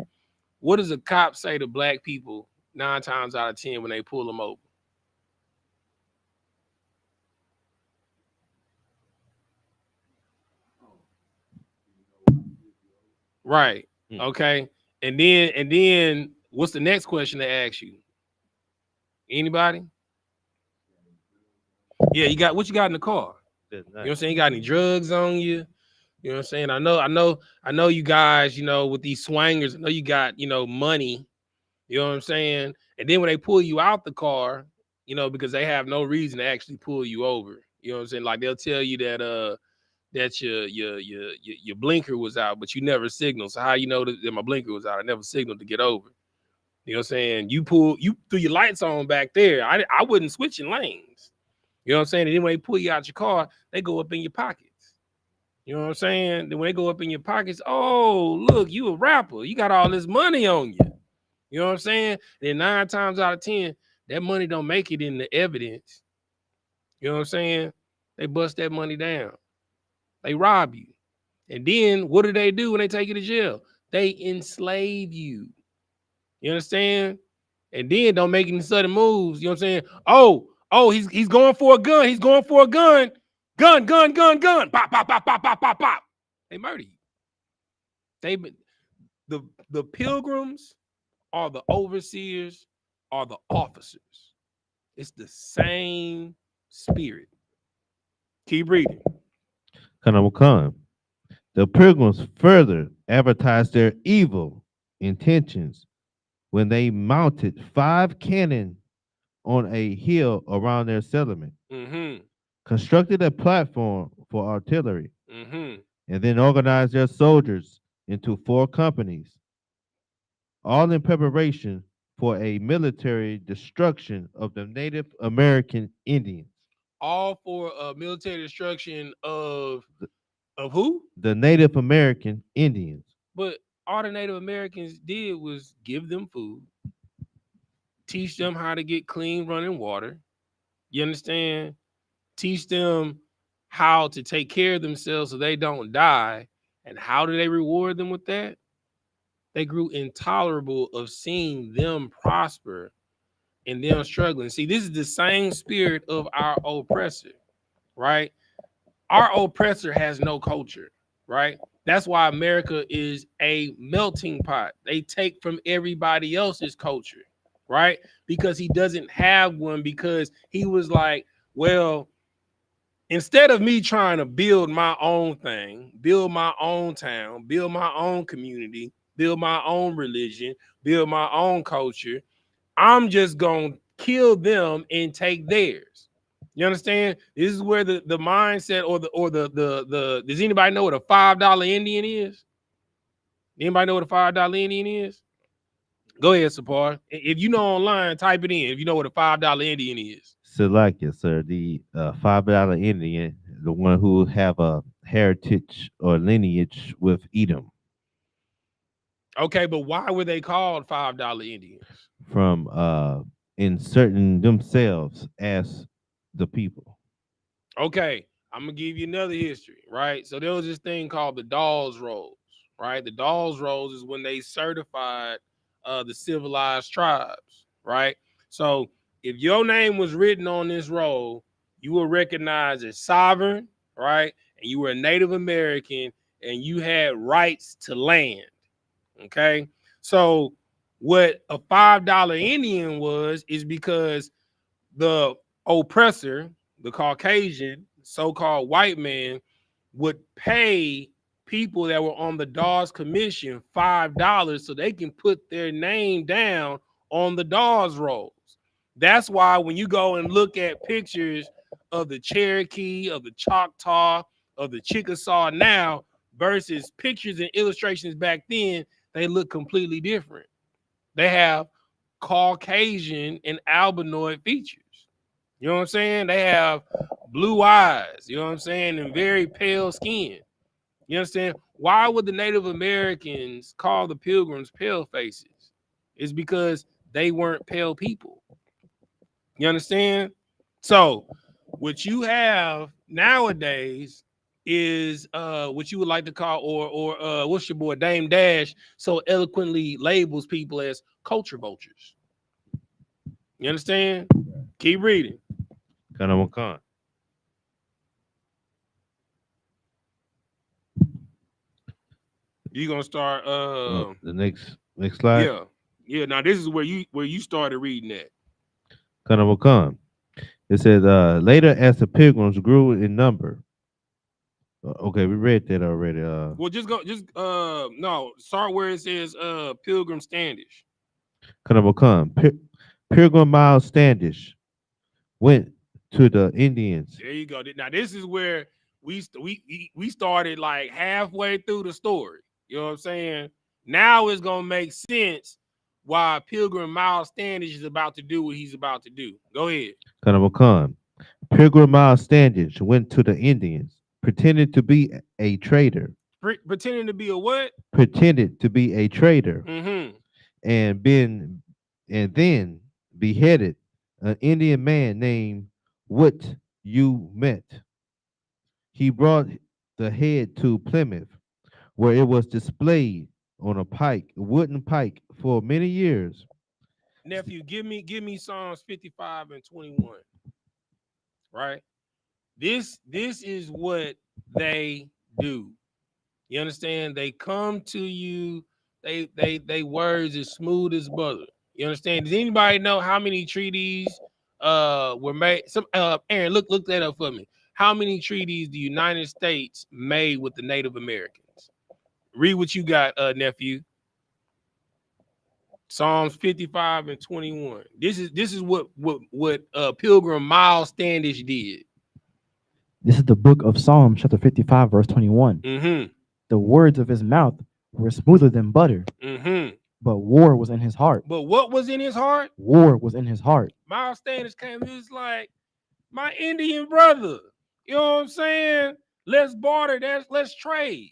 What does a cop say to black people 9 times out of 10 when they pull them over? Right. Okay. And then what's the next question they ask you? Anybody? Yeah, you got what you got in the car? You know what I'm saying? You got any drugs on you? You know what I'm saying? I know you guys, you know, with these swangers, I know you got, you know, money. You know what I'm saying? And then when they pull you out the car, you know, because they have no reason to actually pull you over. You know what I'm saying? Like they'll tell you that your blinker was out, but you never signaled. So how you know that my blinker was out? I never signaled to get over. You know what I'm saying? You threw your lights on back there. I wouldn't switch in lanes. You know what I'm saying? And then when they pull you out your car, they go up in your pockets. You know what I'm saying? Then when they go up in your pockets, oh, look, you a rapper. You got all this money on you. You know what I'm saying? Then 9 times out of 10, that money don't make it in the evidence. You know what I'm saying? They bust that money down. They rob you. And then what do they do when they take you to jail? They enslave you. You understand? And then don't make any sudden moves. You know what I'm saying? Oh, he's going for a gun. He's going for a gun. Gun. Pop, pop, pop, pop, pop, pop, pop. They murder you. The pilgrims are the overseers, are the officers. It's the same spirit. Keep reading. Kanamakan. The pilgrims further advertised their evil intentions when they mounted 5 cannon on a hill around their settlement, constructed a platform for artillery, and then organized their soldiers into 4 companies, all in preparation for a military destruction of the Native American Indians. All for military destruction of who? The Native American Indians. But all the Native Americans did was give them food, teach them how to get clean running water. You understand? Teach them how to take care of themselves so they don't die. And how do they reward them with that? They grew intolerable of seeing them prosper and them struggling. See, this is the same spirit of our oppressor, right? Our oppressor has no culture, right? That's why America is a melting pot. They take from everybody else's culture, right? Because he doesn't have one, because he was like, well, instead of me trying to build my own thing, build my own town, build my own community, build my own religion, build my own culture, I'm just going to kill them and take theirs. You understand? This is where the mindset or the does anybody know what a $5 Indian is? Anybody know what a $5 Indian is? Go ahead, Sapar. If you know online, type it in. If you know what a $5 Indian is. Salakia, sir, the $5 Indian, the one who have a heritage or lineage with Edom. Okay, but why were they called $5 Indians? From inserting themselves as the people. Okay, I'm gonna give you another history, right? So there was this thing called the Dawes Rolls, right? The Dawes Rolls is when they certified the civilized tribes, right? So if your name was written on this roll, you were recognized as sovereign, right? And you were a Native American, and you had rights to land. Okay, so what a $5 Indian was is because the oppressor, the Caucasian, so-called white man, would pay people that were on the Dawes Commission $5 so they can put their name down on the Dawes rolls. That's why when you go and look at pictures of the Cherokee, of the Choctaw, of the Chickasaw now versus pictures and illustrations back then, they look completely different. They have Caucasian and albinoid features. You know what I'm saying? They have blue eyes, you know what I'm saying, and very pale skin. You understand? Why would the Native Americans call the Pilgrims pale faces? It's because they weren't pale people. You understand? So what you have nowadays is what you would like to call, or what's your boy Dame Dash so eloquently labels people as culture vultures. You understand? Keep reading. Kanawakan. You gonna start The next slide. Yeah. Now this is where you started reading at. Kanawakan. It says, later as the pilgrims grew in number. Okay, we read that already. Well, no, start where it says Pilgrim Standish. Kanawakan. Pilgrim Miles Standish went to the Indians. There you go. Now this is where we started like halfway through the story. You know what I'm saying? Now it's gonna make sense why Pilgrim Miles Standish is about to do what he's about to do. Go ahead. Kanawakan. Pilgrim Miles Standish went to the Indians, pretended to be a trader. Pretending to be a what? Pretended to be a trader, Mm-hmm. and then beheaded an Indian man named What You Met. He brought the head to Plymouth, where it was displayed on a wooden pike, for many years. Nephew, give me Psalms 55 and 21. Right? This is what they do. You understand? They come to you, they words as smooth as butter. You understand? Does anybody know how many treaties were made? Some Aaron, look that up for me. How many treaties the United States made with the Native Americans? Read what you got, nephew. Psalms 55 and 21. This is what Pilgrim Miles Standish did. This is the book of Psalms, chapter 55, verse 21. Mm-hmm. The words of his mouth were smoother than butter, Mm-hmm. but war was in his heart. But what was in his heart? War was in his heart. Miles Standish came, he was like, my Indian brother, you know what I'm saying? Let's barter, let's trade.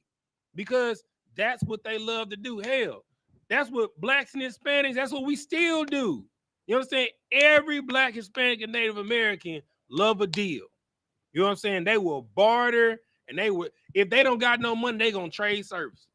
Because that's what they love to do. Hell, that's what blacks and Hispanics, that's what we still do. You understand? Every black, Hispanic, and Native American love a deal. You know what I'm saying? They will barter, and they would, if they don't got no money, they gonna trade services.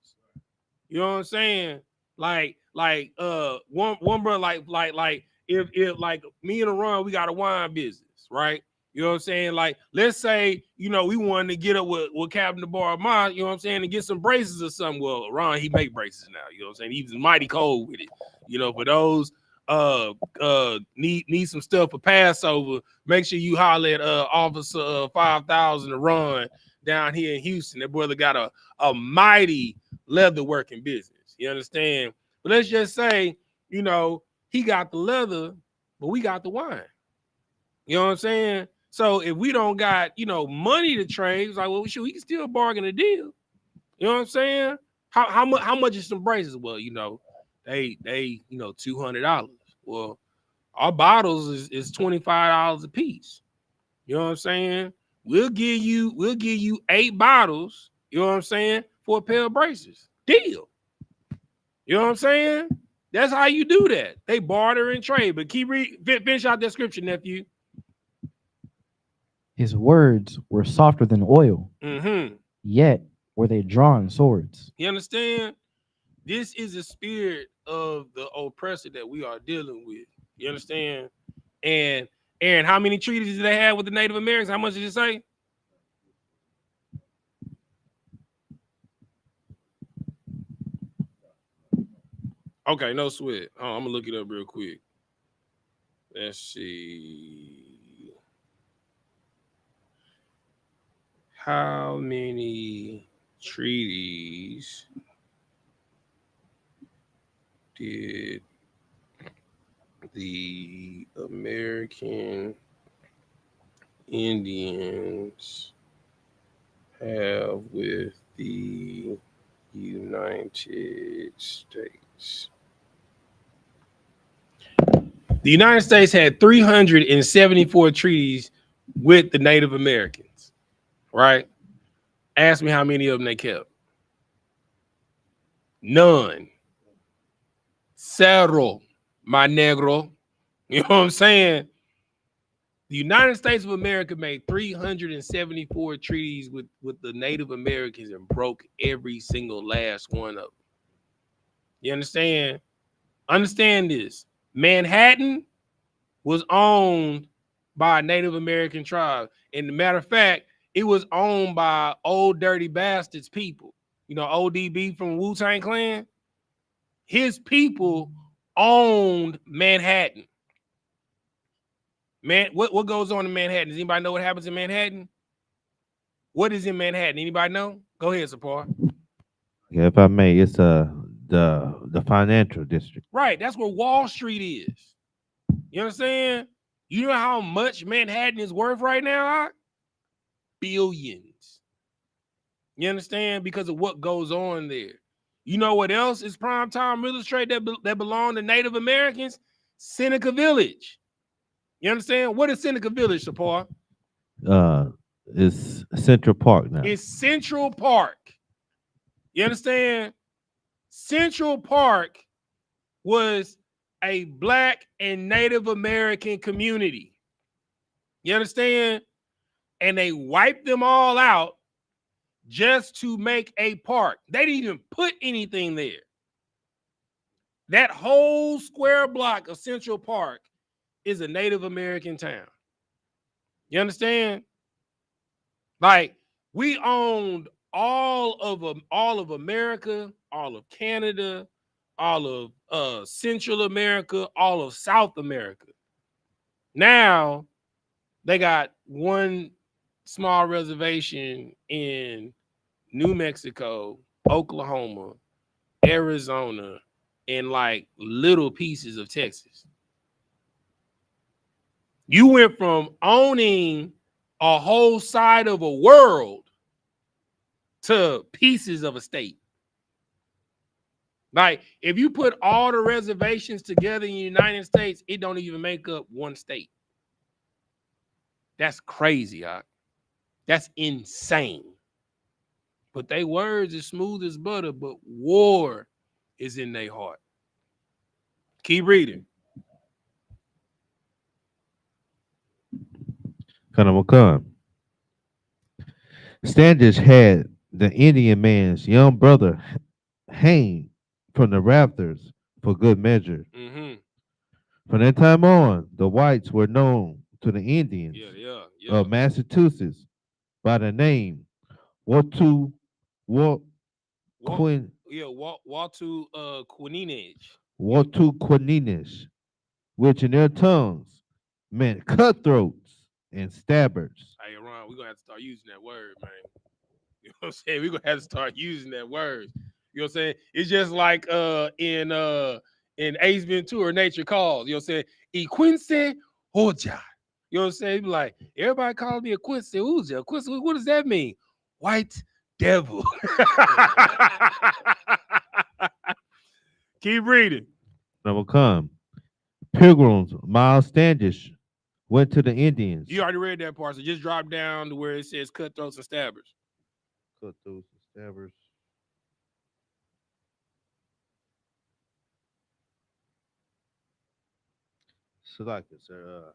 You know what I'm saying? Like one brother, like if like me and Ron, we got a wine business, right? You know what I'm saying? Like, let's say, you know, we wanted to get up with Captain the Bar Mine, you know what I'm saying, and get some braces or something. Well, Ron, he make braces now, you know what I'm saying? He was mighty cold with it. You know, for those need some stuff for Passover, make sure you holler at Officer 5000 to Ron down here in Houston. That brother got a mighty leather working business. You understand? But let's just say, you know, he got the leather, but we got the wine. You know what I'm saying? So if we don't got, you know, money to trade, it's like, well, sure, we can still bargain a deal. You know what I'm saying? How much is some braces? Well, you know, they you know, $200. Well, our bottles is $25 a piece. You know what I'm saying? We'll give you 8 bottles, you know what I'm saying, for a pair of braces. Deal. You know what I'm saying? That's how you do that. They barter and trade. But finish out that scripture, nephew. His words were softer than oil, Mm-hmm. yet were they drawn swords. You understand? This is the spirit of the oppressor that we are dealing with. You understand? And Aaron, how many treaties did they have with the Native Americans? How much did you say? Okay, no sweat. Oh, I'm gonna look it up real quick. Let's see. How many treaties did the American Indians have with the United States. The United States had 374 treaties with the Native Americans, right? Ask me how many of them they kept. None. Cero, my negro. You know what I'm saying? The United States of America made 374 treaties with the Native Americans and broke every single last one of them. You understand? Understand this. Manhattan was owned by a Native American tribe. And the matter of fact, it was owned by Old Dirty Bastards people. You know, ODB from Wu-Tang Clan. His people owned Manhattan. Man, what goes on in Manhattan? Does anybody know what happens in Manhattan? What is in Manhattan? Anybody know? Go ahead, Sapar. Yeah, if I may, it's the financial district. Right, that's where Wall Street is. You understand? You know how much Manhattan is worth right now? Huh? Billions. You understand? Because of what goes on there. You know what else is primetime real estate that belong to Native Americans? Seneca Village. You understand? What is Seneca Village, Sapar? It's Central Park now. It's Central Park. You understand? Central Park was a Black and Native American community. You understand? And they wiped them all out just to make a park. They didn't even put anything there. That whole square block of Central Park is a Native American town. You understand? Like, we owned all of America, all of Canada, all of Central America, all of South America. Now they got one small reservation in New Mexico, Oklahoma, Arizona, and like little pieces of Texas. You went from owning a whole side of a world to pieces of a state. Like, if you put all the reservations together in the United States, it don't even make up one state. That's crazy, huh? That's insane. But they words is smooth as butter, but war is in their heart. Keep reading. Kanamakan. Standish had the Indian man's young brother hanged from the rafters for good measure. Mm-hmm. From that time on, the whites were known to the Indians of Massachusetts by the name Watu Watu Quinines. Watu Quinines, which in their tongues meant cutthroats and stabbers. Hey, Ron, we're gonna have to start using that word, man. You know what I'm saying? We're gonna have to start using that word. You know what I'm saying? It's just like in Ace Ventura, Nature Calls. You know what I'm saying? Equince Hoja. You know what I'm saying? Be like, everybody calls me a Quincy Hoja. Quincy, what does that mean? White devil. Keep reading. Number come. Pilgrims Miles Standish went to the Indians. You already read that part, so just drop down to where it says cutthroats and stabbers. Cutthroats and stabbers. Select it, sir.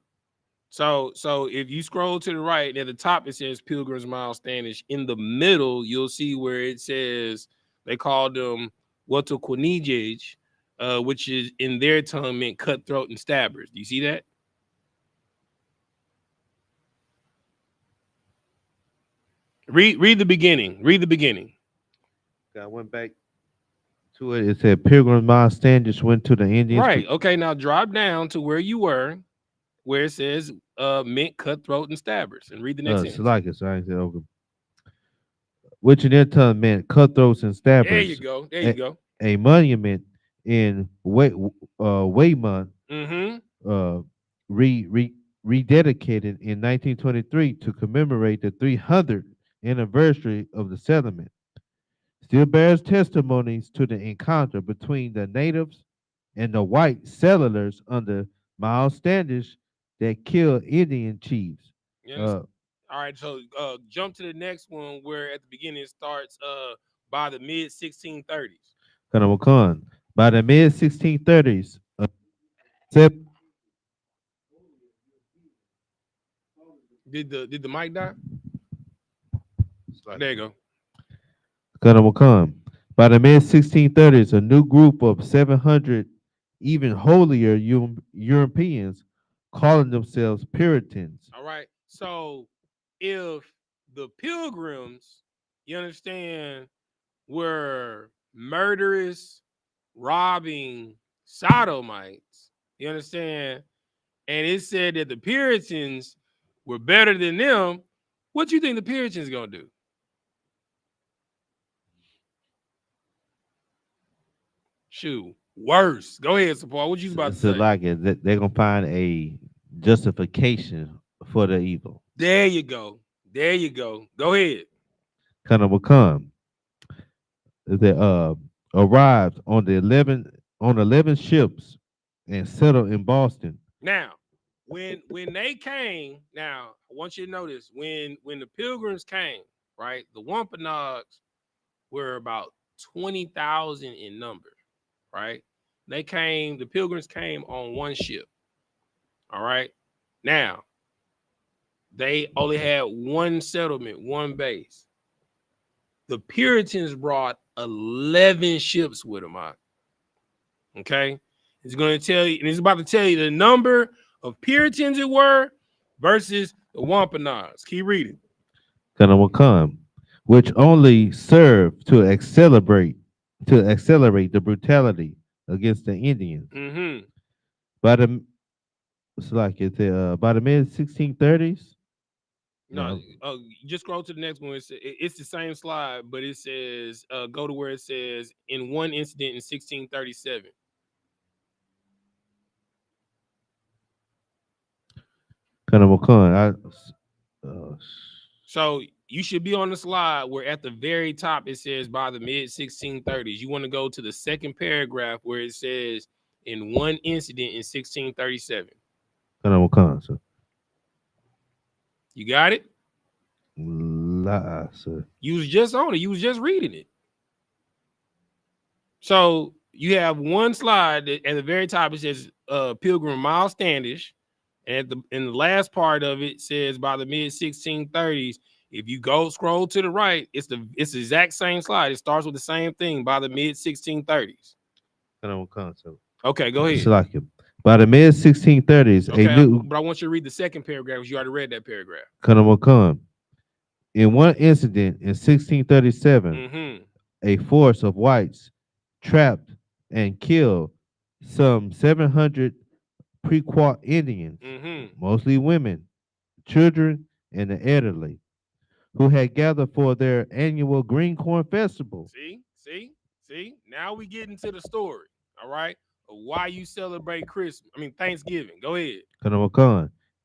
So if you scroll to the right, at the top it says Pilgrims Miles Standish. In the middle, you'll see where it says they called them Watuquinijej, which is in their tongue meant cutthroat and stabbers. Do you see that? Read the beginning. Read the beginning. I went back to it. It said Pilgrims Miles Standish went to the Indians. Right. Okay. Now drop down to where you were, where it says meant cutthroat and stabbers, and read the next sentence. Select it, so I said okay. Which in their tongue meant cutthroats and stabbers. There you go. There you go. A monument in Weymouth, rededicated in 1923 to commemorate the 300th anniversary of the settlement. still bears testimonies to the encounter between the natives and the white settlers under Miles Standish that killed Indian chiefs. You understand? All right, so jump to the next one where at the beginning it starts by the mid 1630s. Khan. By the mid 1630s, Did the mic die? There you go. Khan. By the mid 1630s, a new group of 700 even holier Europeans calling themselves Puritans. All right. So if the pilgrims, you understand, were murderous, robbing sodomites, you understand, and it said that the Puritans were better than them, what do you think the Puritans gonna do? Shoot, worse. Go ahead, support. What you about to So say? like it, they're gonna find a justification for the evil. There you go. There you go. Go ahead. Kind of will come. They arrived on 11 ships and settled in Boston. Now, when they came, now I want you to notice when the pilgrims came, right? The Wampanoags were about 20,000 in number, right? They came, the pilgrims came on one ship. All right. Now, they only had one settlement, one base. The Puritans brought 11 ships with them out. Okay. It's going to tell you, and it's about to tell you the number of Puritans it were versus the Wampanoags. Keep reading. Kind of will come, which only served to accelerate the brutality against the Indians. Mm-hmm. By the by the mid 1630s. No, just scroll to the next one. It's the same slide, but it says go to where it says in one incident in 1637. Kind of will come. So you should be on the slide where at the very top it says by the mid 1630s. You want to go to the second paragraph where it says in one incident in 1637. Kind of will come, sir. You got it? Sir. You was just on it. You was just reading it. So you have one slide that at the very top it says Pilgrim Miles Standish, and in the last part of it says by the mid 1630s. If you go scroll to the right, it's the exact same slide. It starts with the same thing by the mid 1630s. Okay, go ahead. By the mid 1630s, okay, but I want you to read the second paragraph because you already read that paragraph. In one incident in 1637, a force of whites trapped and killed some 700 Pequot Indians, mostly women, children, and the elderly, who had gathered for their annual green corn festival. See? Now we get into the story, all right, of why you celebrate Thanksgiving. Go ahead.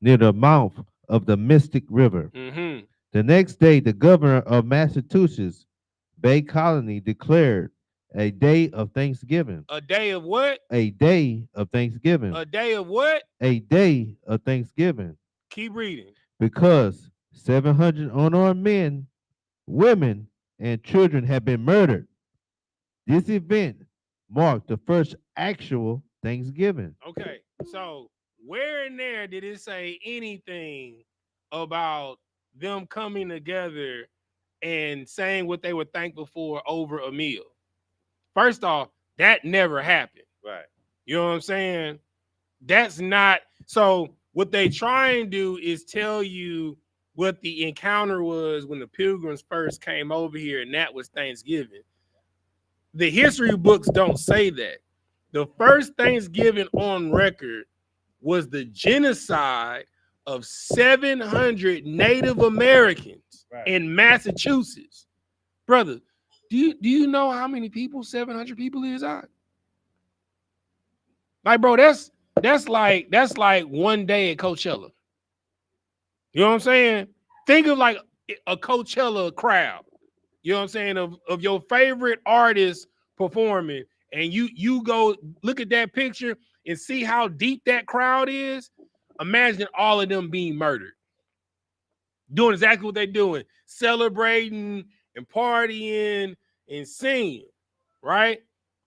Near the mouth of the Mystic River. The next day, the governor of Massachusetts Bay Colony declared a day of Thanksgiving. A day of what? A day of Thanksgiving. A day of what? A day of Thanksgiving. Keep reading. Because 700 unarmed men, women, and children have been murdered. This event marked the first actual Thanksgiving. Okay, so where in there did it say anything about them coming together and saying what they were thankful for over a meal? First off, that never happened. Right. You know what I'm saying? That's not. So what they try and do is tell you what the encounter was when the pilgrims first came over here, and that was Thanksgiving. The history books don't say that. The first Thanksgiving on record was the genocide of 700 Native Americans in Massachusetts. Brother, do you know how many people 700 people is? Like, bro, that's like one day at Coachella. You know what I'm saying? Think of like a Coachella crowd. you know what I'm saying, of your favorite artist performing, and you go look at that picture and see how deep that crowd is, imagine all of them being murdered, doing exactly what they're doing, celebrating and partying and singing, right?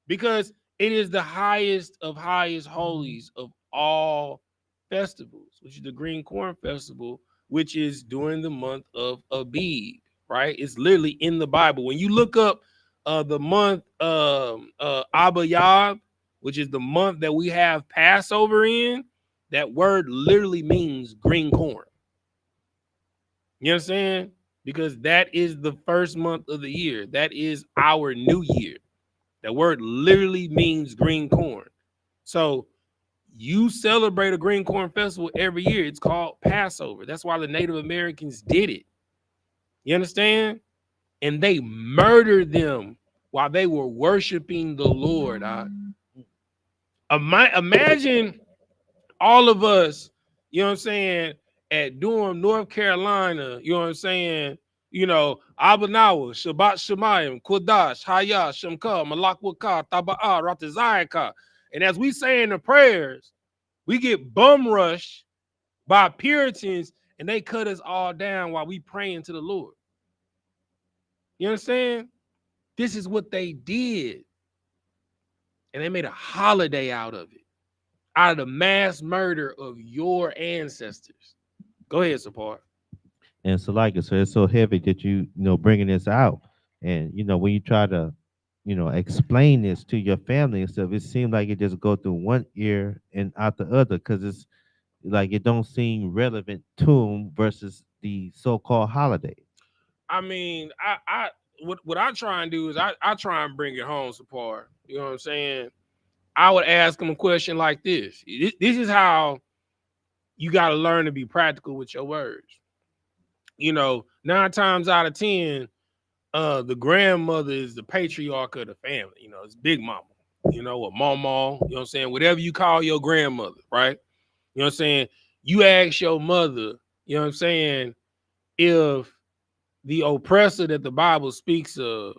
Because it is the highest of highest holies of all festivals, which is the Green Corn Festival, which is during the month of Abib, right? It's literally in the Bible. When you look up the month Abayab, which is the month that we have Passover in, that word literally means green corn. You understand? Because that is the first month of the year. That is our new year. That word literally means green corn. So you celebrate a green corn festival every year. It's called Passover. That's why the Native Americans did it. You understand? And they murdered them while they were worshiping the Lord. Imagine all of us, you know what I'm saying, at Durham, North Carolina, you know what I'm saying, Abanawa, Shabbat Shemayim, Kodash, Haya, Shemka, Malakwaka, Taba'a, Ratazayaka. And as we say in the prayers, we get bum rushed by Puritans and they cut us all down while we praying to the Lord. You understand? This is what they did. And they made a holiday out of it, out of the mass murder of your ancestors. Go ahead, Sapar. And so like so it's so heavy that bringing this out, and when you try to explain this to your family and stuff, it seems like it just go through one ear and out the other, because it's like it don't seem relevant to them versus the so-called holiday. I mean, what I try and do is I try and bring it home, Sapar. You know what I'm saying? I would ask them a question like this. This is how you got to learn to be practical with your words. 9 times out of 10, the grandmother is the patriarch of the family. It's Big Mama, or Mama, you know what I'm saying? Whatever you call your grandmother, right? You know what I'm saying? You ask your mother, you know what I'm saying, if the oppressor that the Bible speaks of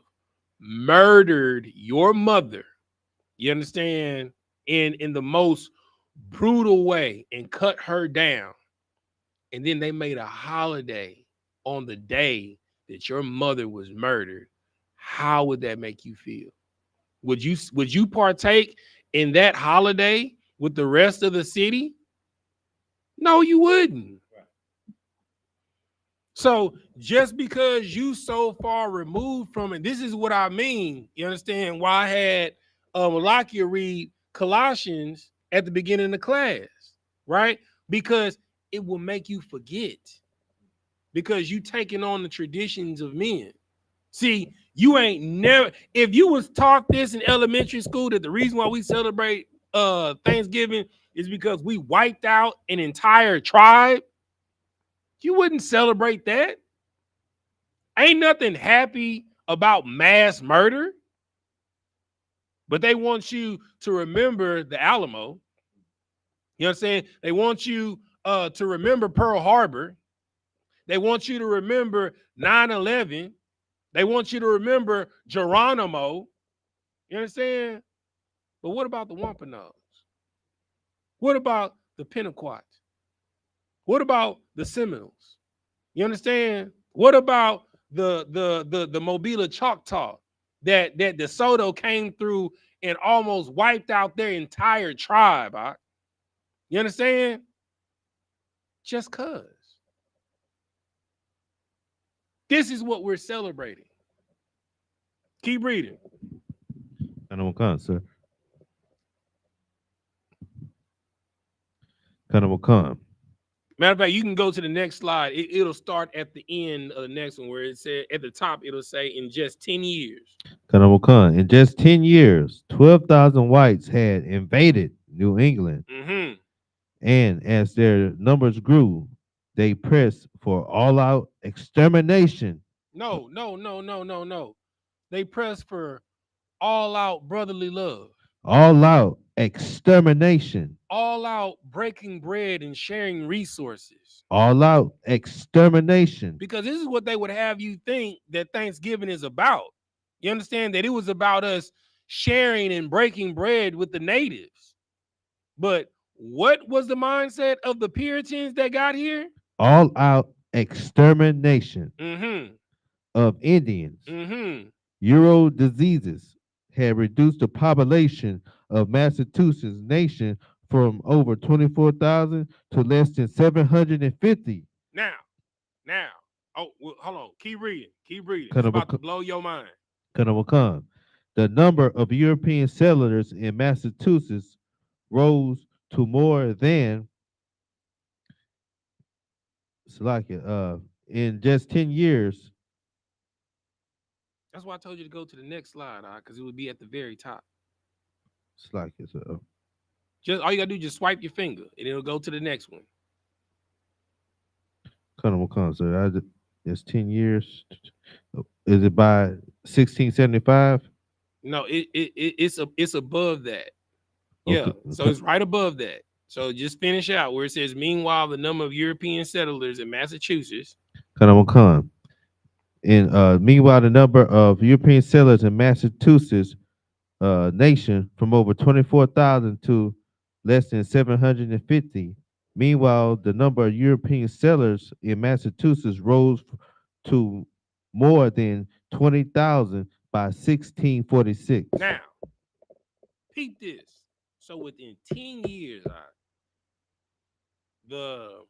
murdered your mother, you understand, in the most brutal way and cut her down, and then they made a holiday on the day that your mother was murdered, how would that make you feel? Would you partake in that holiday with the rest of the city? No, you wouldn't. So just because you so far removed from it, this is what I mean. You understand why I had Malakia read Colossians at the beginning of the class, right? Because it will make you forget. Because you taking on the traditions of men. See, you ain't never, if you was taught this in elementary school, that the reason why we celebrate Thanksgiving is because we wiped out an entire tribe, you wouldn't celebrate that. Ain't nothing happy about mass murder, but they want you to remember the Alamo. You know what I'm saying? They want you to remember Pearl Harbor. They want you to remember 9/11. They want you to remember Geronimo. You understand? But what about the Wampanoags? What about the Pentecost? What about the Seminoles? You understand? What about the Mobila Choctaw that DeSoto came through and almost wiped out their entire tribe? You understand? Just cuz. This is what we're celebrating. Keep reading. Kanawakan, sir. Kanawakan. Matter of fact, you can go to the next slide. It'll start at the end of the next one where it said at the top, it'll say in just 10 years. Kanawakan. In just 10 years, 12,000 whites had invaded New England. Mm-hmm. And as their numbers grew, they pressed for all-out extermination. No. They pressed for all-out brotherly love. All-out extermination all out breaking bread and sharing resources. All out extermination. Because this is what they would have you think that Thanksgiving is about. You understand that it was about us sharing and breaking bread with the natives. But what was the mindset of the Puritans that got here? All out extermination Mm-hmm. of Indians. Mm-hmm. Euro diseases had reduced the population of Massachusetts nation from over 24,000 to less than 750. Now, oh, well, hold on. Keep reading. Keep reading. It's Kind of about to a- blow your mind. Kanawakam. The number of European settlers in Massachusetts rose to more than in just 10 years. That's why I told you to go to the next slide, because it would be at the very top. Just all you gotta do is just swipe your finger and it'll go to the next one. Kanawakam. So that's 10 years. Is it by 1675? No, it's above that. Yeah, Okay. so it's right above that. So just finish out where it says, meanwhile, the number of European settlers in Massachusetts. Kanawakam. And meanwhile, the number of European settlers in Massachusetts nation from over 24,000 to less than 750. Meanwhile, the number of European settlers in Massachusetts rose to more than 20,000 by 1646. Now, peep this. So within 10 years, the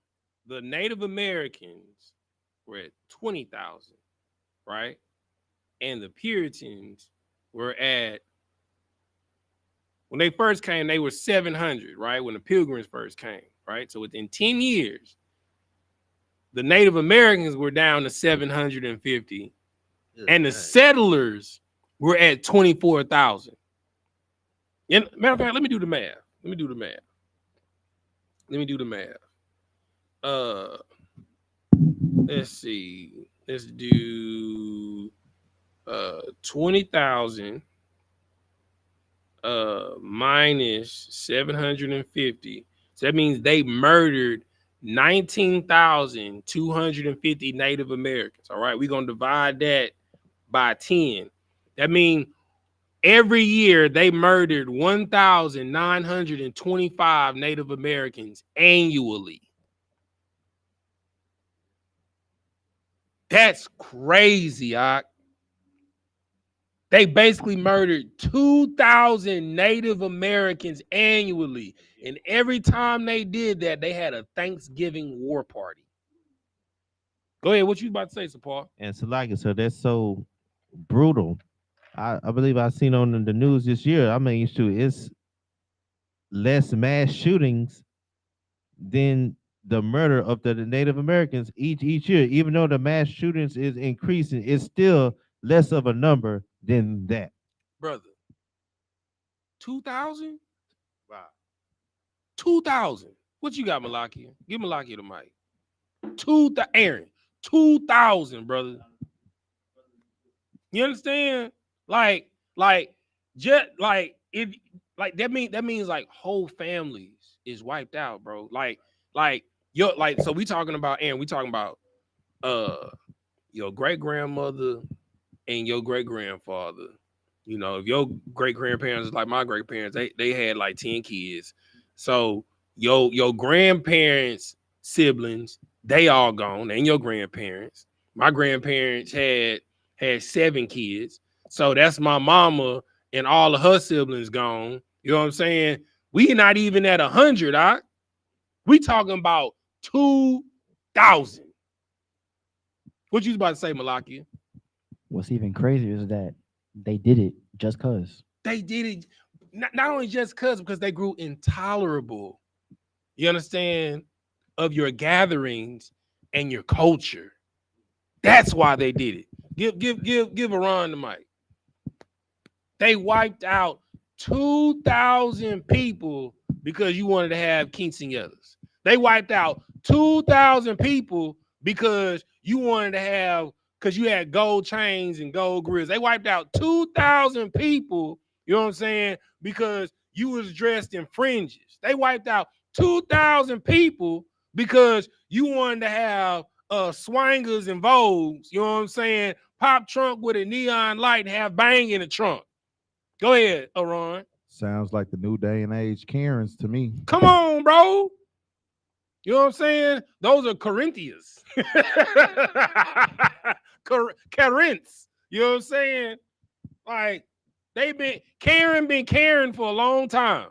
Native Americans were at 20,000, right? And the Puritans were at, when they first came, they were 700, right? When the Pilgrims first came, right? So within 10 years, the Native Americans were down to 750, and the settlers were at 24,000. And matter of fact, let me do the math. Let's see. Let's do 20,000 minus 750. So that means they murdered 19,250 Native Americans. All right, we're gonna divide that by 10. That means every year they murdered 1,925 Native Americans annually. That's crazy, They basically murdered 2,000 Native Americans annually. And every time they did that, they had a Thanksgiving war party. Go ahead. What you about to say, Sapar? And so that's so brutal. I believe I seen on the news this year. I mean, it's less mass shootings than the murder of the Native Americans each year. Even though the mass shootings is increasing, it's still less of a number than that. Brother, 2,000? Wow. 2,000. What you got, Malakia? Give Malakia the mic. 2,000, Aaron. 2,000, brother. You understand? Just like if like that means like whole families is wiped out, bro. So we talking about, Aaron, we talking about your great grandmother and your great grandfather. You know, if your great grandparents is like my great parents, they had like 10 kids. So your grandparents' siblings, they all gone, and your grandparents. My grandparents had 7 kids. So that's my mama and all of her siblings gone. You know what I'm saying? We not even at 100, we talking about 2,000. What you about to say, Malakia? What's even crazier is that they did it just cause. They did it not only just because they grew intolerable. You understand? Of your gatherings and your culture. That's why they did it. Give Iran the mic. They wiped out 2,000 people because you wanted to have quinceañeras. They wiped out 2,000 people because you wanted to have, because you had gold chains and gold grills. They wiped out 2,000 people, you know what I'm saying? Because you was dressed in fringes. They wiped out 2,000 people because you wanted to have swangers and vogues, you know what I'm saying? Pop trunk with a neon light and have bang in the trunk. Go ahead, Aron. Sounds like the new day and age Karens to me. Come on, bro. You know what I'm saying? Those are Corinthians. Karens. You know what I'm saying? Like, Karen been caring for a long time.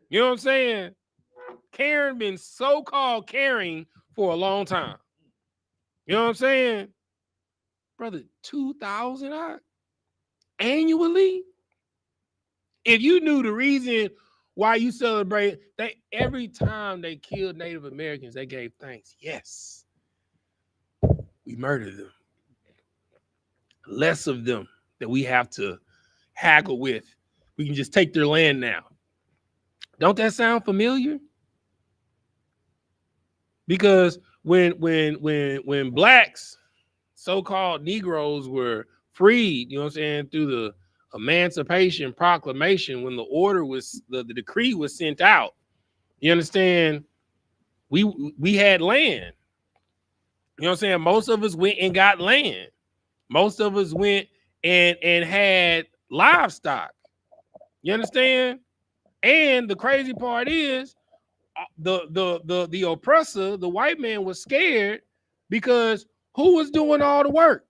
You know what I'm saying? Karen been so-called caring for a long time. You know what I'm saying? Brother, 2,000 annually? If you knew the reason why you celebrate, every time they killed Native Americans, they gave thanks. Yes, we murdered them. Less of them that we have to haggle with. We can just take their land now. Don't that sound familiar? Because when blacks, so-called Negroes, were freed, you know what I'm saying, through the Emancipation Proclamation, when the decree was sent out, you understand, we had land. You know what I'm saying? Most of us went and got land. Most of us went and had livestock. You understand? And the crazy part is the oppressor, the white man, was scared because who was doing all the work?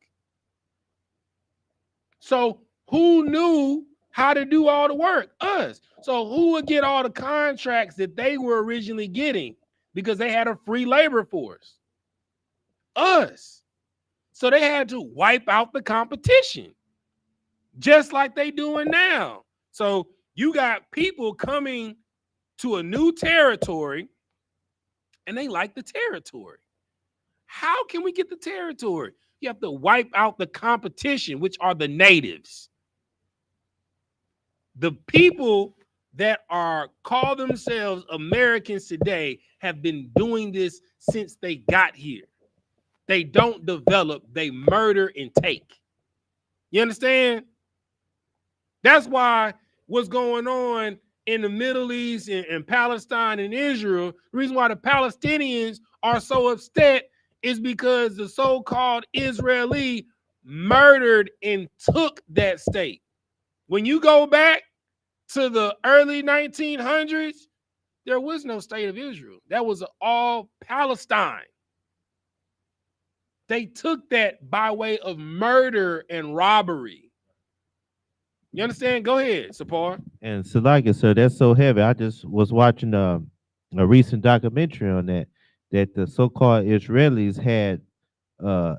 So who knew how to do all the work? Us. So who would get all the contracts that they were originally getting because they had a free labor force? Us. So they had to wipe out the competition, just like they doing now. So you got people coming to a new territory and they like the territory. How can we get the territory? You have to wipe out the competition, which are the natives. The people that call themselves Americans today have been doing this since they got here. They don't develop, they murder and take. You understand? That's why what's going on in the Middle East and Palestine and Israel, the reason why the Palestinians are so upset is because the so-called Israeli murdered and took that state. When you go back to the early 1900s, there was no state of Israel. That was all Palestine. They took that by way of murder and robbery. You understand? Go ahead, Sapar. And Salaka, sir, that's so heavy. I just was watching a recent documentary on that the so-called Israelis had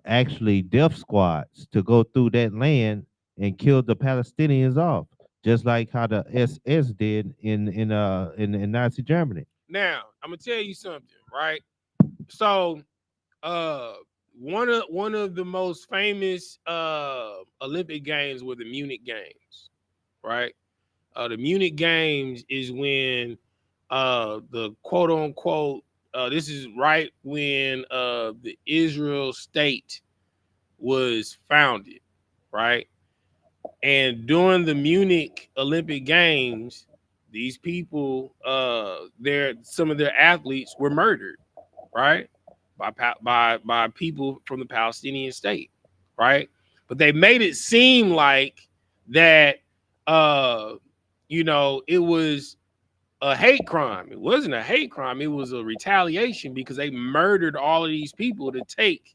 actually death squads to go through that land and kill the Palestinians off, just like how the SS did in Nazi Germany. Now, I'm gonna tell you something, right? So one of the most famous Olympic games were the Munich Games, right? The Munich Games is when the quote unquote this is right when the Israel state was founded, right? And during the Munich Olympic Games, these people, some of their athletes were murdered, right? By people from the Palestinian state, right? But they made it seem like that it was a hate crime. It wasn't a hate crime, it was a retaliation because they murdered all of these people to take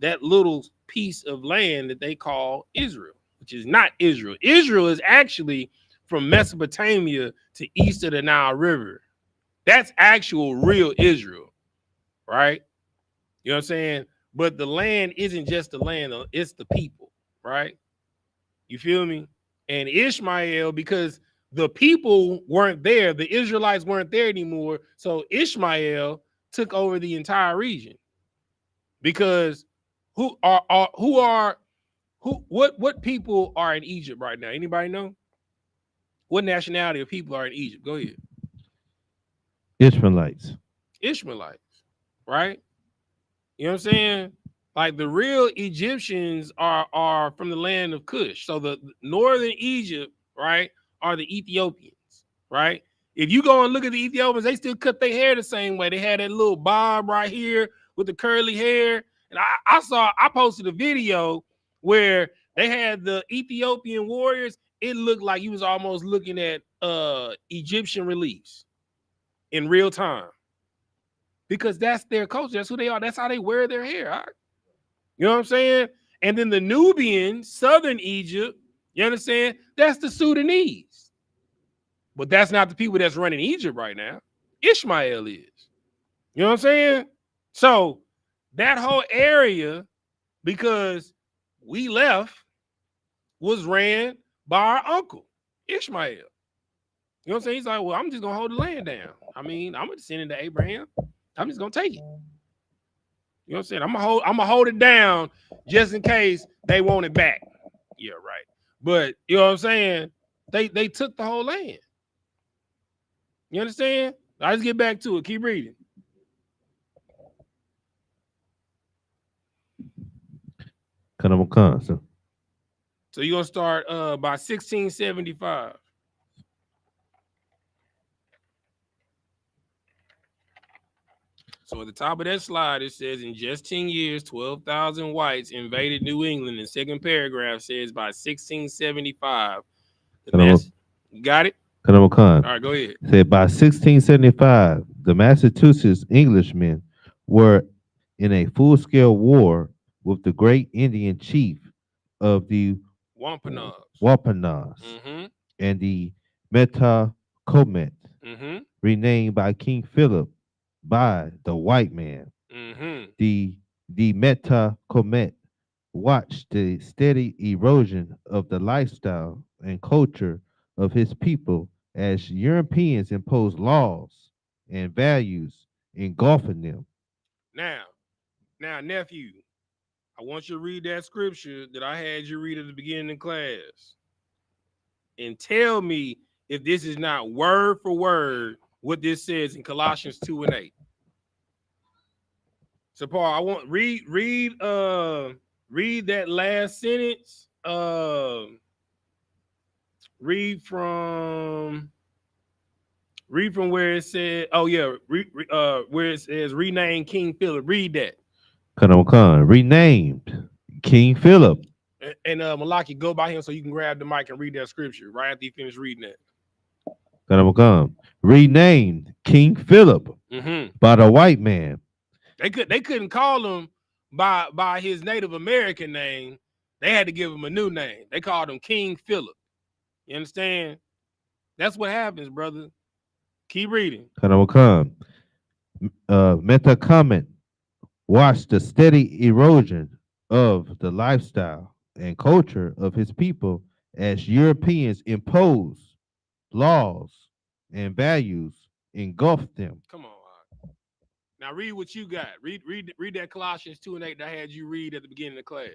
that little piece of land that they call Israel, which is not Israel. Israel is actually from Mesopotamia to east of the Nile River. That's actual real Israel, right? You know what I'm saying? But the land isn't just the land, it's the people, right? You feel me? And Ishmael, because the people weren't there, the Israelites weren't there anymore, so Ishmael took over the entire region. Because what people are in Egypt right now? Anybody know? What nationality of people are in Egypt? Go ahead. Israelites. Ishmaelites, right? You know what I'm saying? Like the real Egyptians are from the land of Cush. So the northern Egypt, right, are the Ethiopians. right? If you go and look at the Ethiopians, they still cut their hair the same way. They had that little bob right here with the curly hair. And I posted a video where they had the Ethiopian warriors. It looked like you was almost looking at Egyptian reliefs in real time. Because that's their culture. That's who they are. That's how they wear their hair. Right? You know what I'm saying? And then the Nubians, southern Egypt, you understand? That's the Sudanese. But that's not the people that's running Egypt right now. Ishmael is. You know what I'm saying? So that whole area, because we left, was ran by our uncle, Ishmael. You know what I'm saying? He's like, well, I'm just going to hold the land down. I mean, I'm a descendant of Abraham. I'm just going to take it. You know what I'm saying? I'm gonna hold it down just in case they want it back. Yeah, right. But you know what I'm saying? They took the whole land. You understand? I just get back to it. Keep reading. So you're gonna start by 1675. So at the top of that slide, it says in just 10 years, 12,000 whites invaded New England. And second paragraph says by 1675. Got it? All right, go ahead. Said by 1675, the Massachusetts Englishmen were in a full-scale war with the great Indian chief of the Wampanoags. Wampanoags and the Metacomet, renamed by King Philip by the white man. The Metacomet watched the steady erosion of the lifestyle and culture of his people as Europeans imposed laws and values engulfing them. Now, nephew, I want you to read that scripture that I had you read at the beginning of class and tell me if this is not word for word what this says in Colossians 2 and 8. So, Paul, I want read that last sentence. Read from where it said, where it says rename King Philip. Read that. Renamed King Philip. And Malaki, go by him so you can grab the mic and read that scripture right after you finish reading that. Renamed King Philip by the white man. They couldn't call him by his Native American name. They had to give him a new name. They called him King Philip. You understand? That's what happens, brother. Keep reading. Metacomet watched the steady erosion of the lifestyle and culture of his people as Europeans imposed laws and values engulfed them. Come on. Now read what you got. Read that Colossians 2 and 8 that I had you read at the beginning of the class.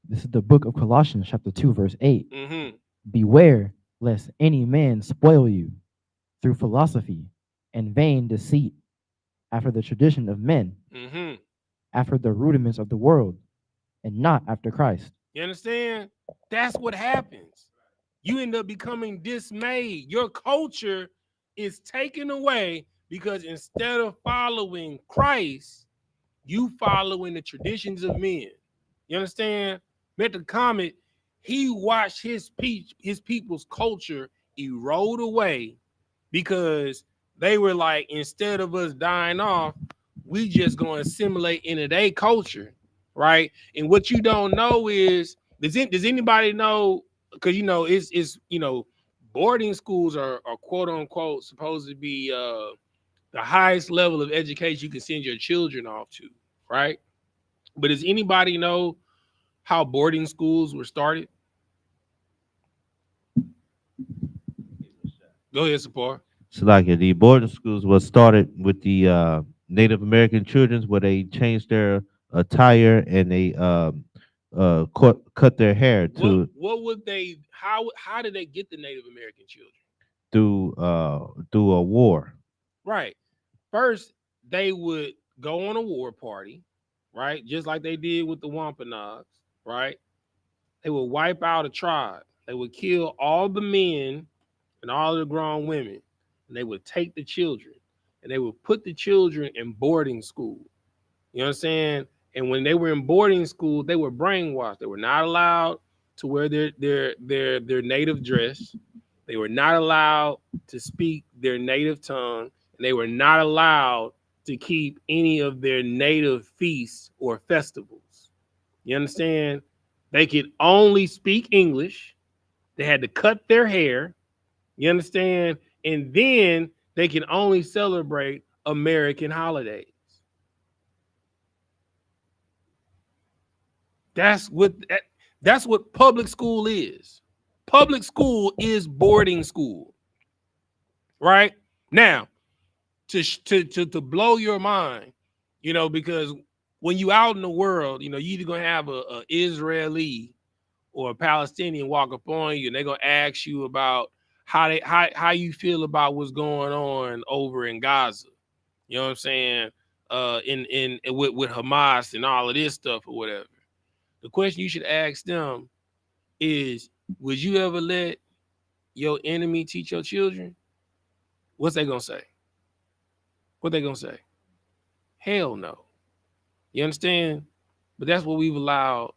This is the book of Colossians, chapter 2, verse 8. Beware lest any man spoil you through philosophy and vain deceit, after the tradition of men, after the rudiments of the world, and not after Christ. You understand? That's what happens. You end up becoming dismayed. Your culture is taken away because instead of following Christ, you following the traditions of men. You understand? Metacomet, he watched his people's culture erode away because they were like, instead of us dying off, we just gonna assimilate into their culture, right? And what you don't know is, does anybody know? Because it's boarding schools are quote unquote supposed to be the highest level of education you can send your children off to, right? But does anybody know how boarding schools were started? Go ahead, Sapar. So like the boarding schools was started with the Native American children where they changed their attire and they cut their hair to what would they how did they get the Native American children? Through a war. Right. First, they would go on a war party, right? Just like they did with the Wampanoags, right? They would wipe out a tribe. They would kill all the men and all the grown women, and they would take the children and they would put the children in boarding school. You know what I'm saying? And when they were in boarding school, they were brainwashed. They were not allowed to wear their native dress. They were not allowed to speak their native tongue, and they were not allowed to keep any of their native feasts or festivals. You understand? They could only speak English. They had to cut their hair. You understand? And then they can only celebrate American holidays. That's what public school is. Public school is boarding school. Right? Now, to blow your mind, you know, because when you out in the world, you know, you either gonna have a Israeli or a Palestinian walk up on you, and they're gonna ask you about how you feel about what's going on over in Gaza. You know what I'm saying? In with Hamas and all of this stuff or whatever. The question you should ask them is, would you ever let your enemy teach your children? What's they gonna say? What they gonna say? Hell no. You understand? But that's what we've allowed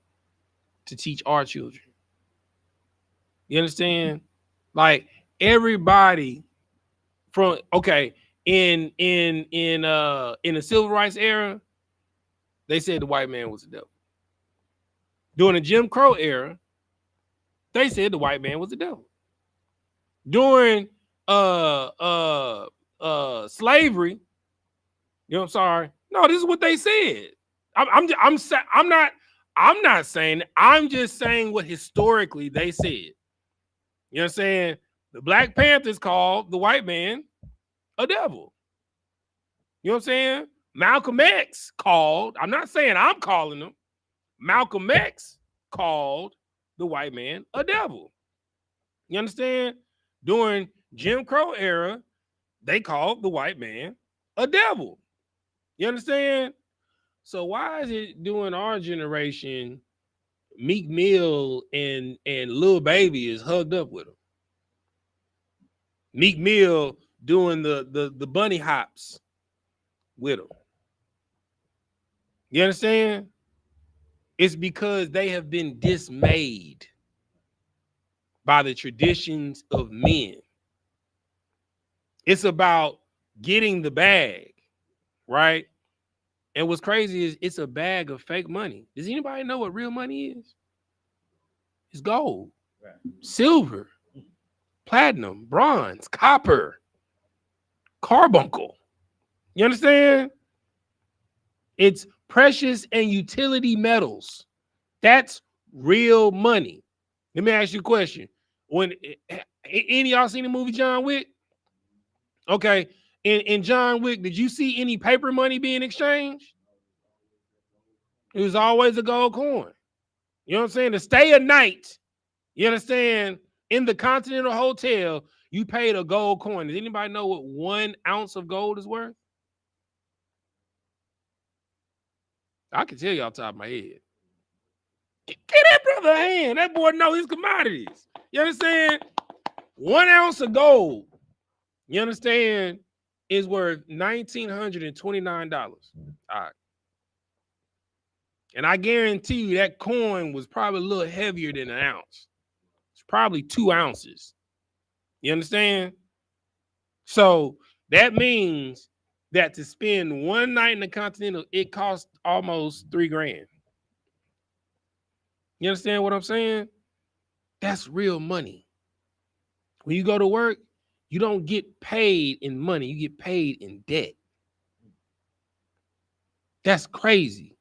to teach our children. You understand? Like everybody from in the civil rights era, they said the white man was the devil. During the Jim Crow era, they said the white man was the devil. During slavery, you know, I'm sorry. No, this is what they said. I'm not saying, I'm just saying what historically they said. You know what I'm saying? The Black Panthers called the white man a devil. You know what I'm saying? Malcolm X called, I'm not saying I'm calling them, Malcolm X called the white man a devil. You understand? During Jim Crow era, they called the white man a devil. You understand? So why is it during our generation, Meek Mill and Lil Baby is hugged up with him? Meek Mill doing the bunny hops with him. You understand? It's because they have been dismayed by the traditions of men. It's about getting the bag, right? And what's crazy is it's a bag of fake money. Does anybody know what real money is? It's gold, right, silver, platinum, bronze, copper, carbuncle. You understand? It's precious and utility metals. That's real money. Let me ask you a question. When any of y'all seen the movie John Wick? Okay. In John Wick, did you see any paper money being exchanged? It was always a gold coin. You know what I'm saying? To stay a night, you understand, in the Continental Hotel, you paid a gold coin. Does anybody know what 1 ounce of gold is worth? I can tell you off the top of my head. Get that brother a hand. That boy know his commodities. You understand? 1 ounce of gold, you understand, is worth $1,929. All right. And I guarantee you that coin was probably a little heavier than 1 ounce. It's probably 2 ounces. You understand? So that means that to spend one night in the Continental, it costs almost $3,000. You understand what I'm saying? That's real money. When you go to work, you don't get paid in money. You get paid in debt. That's crazy.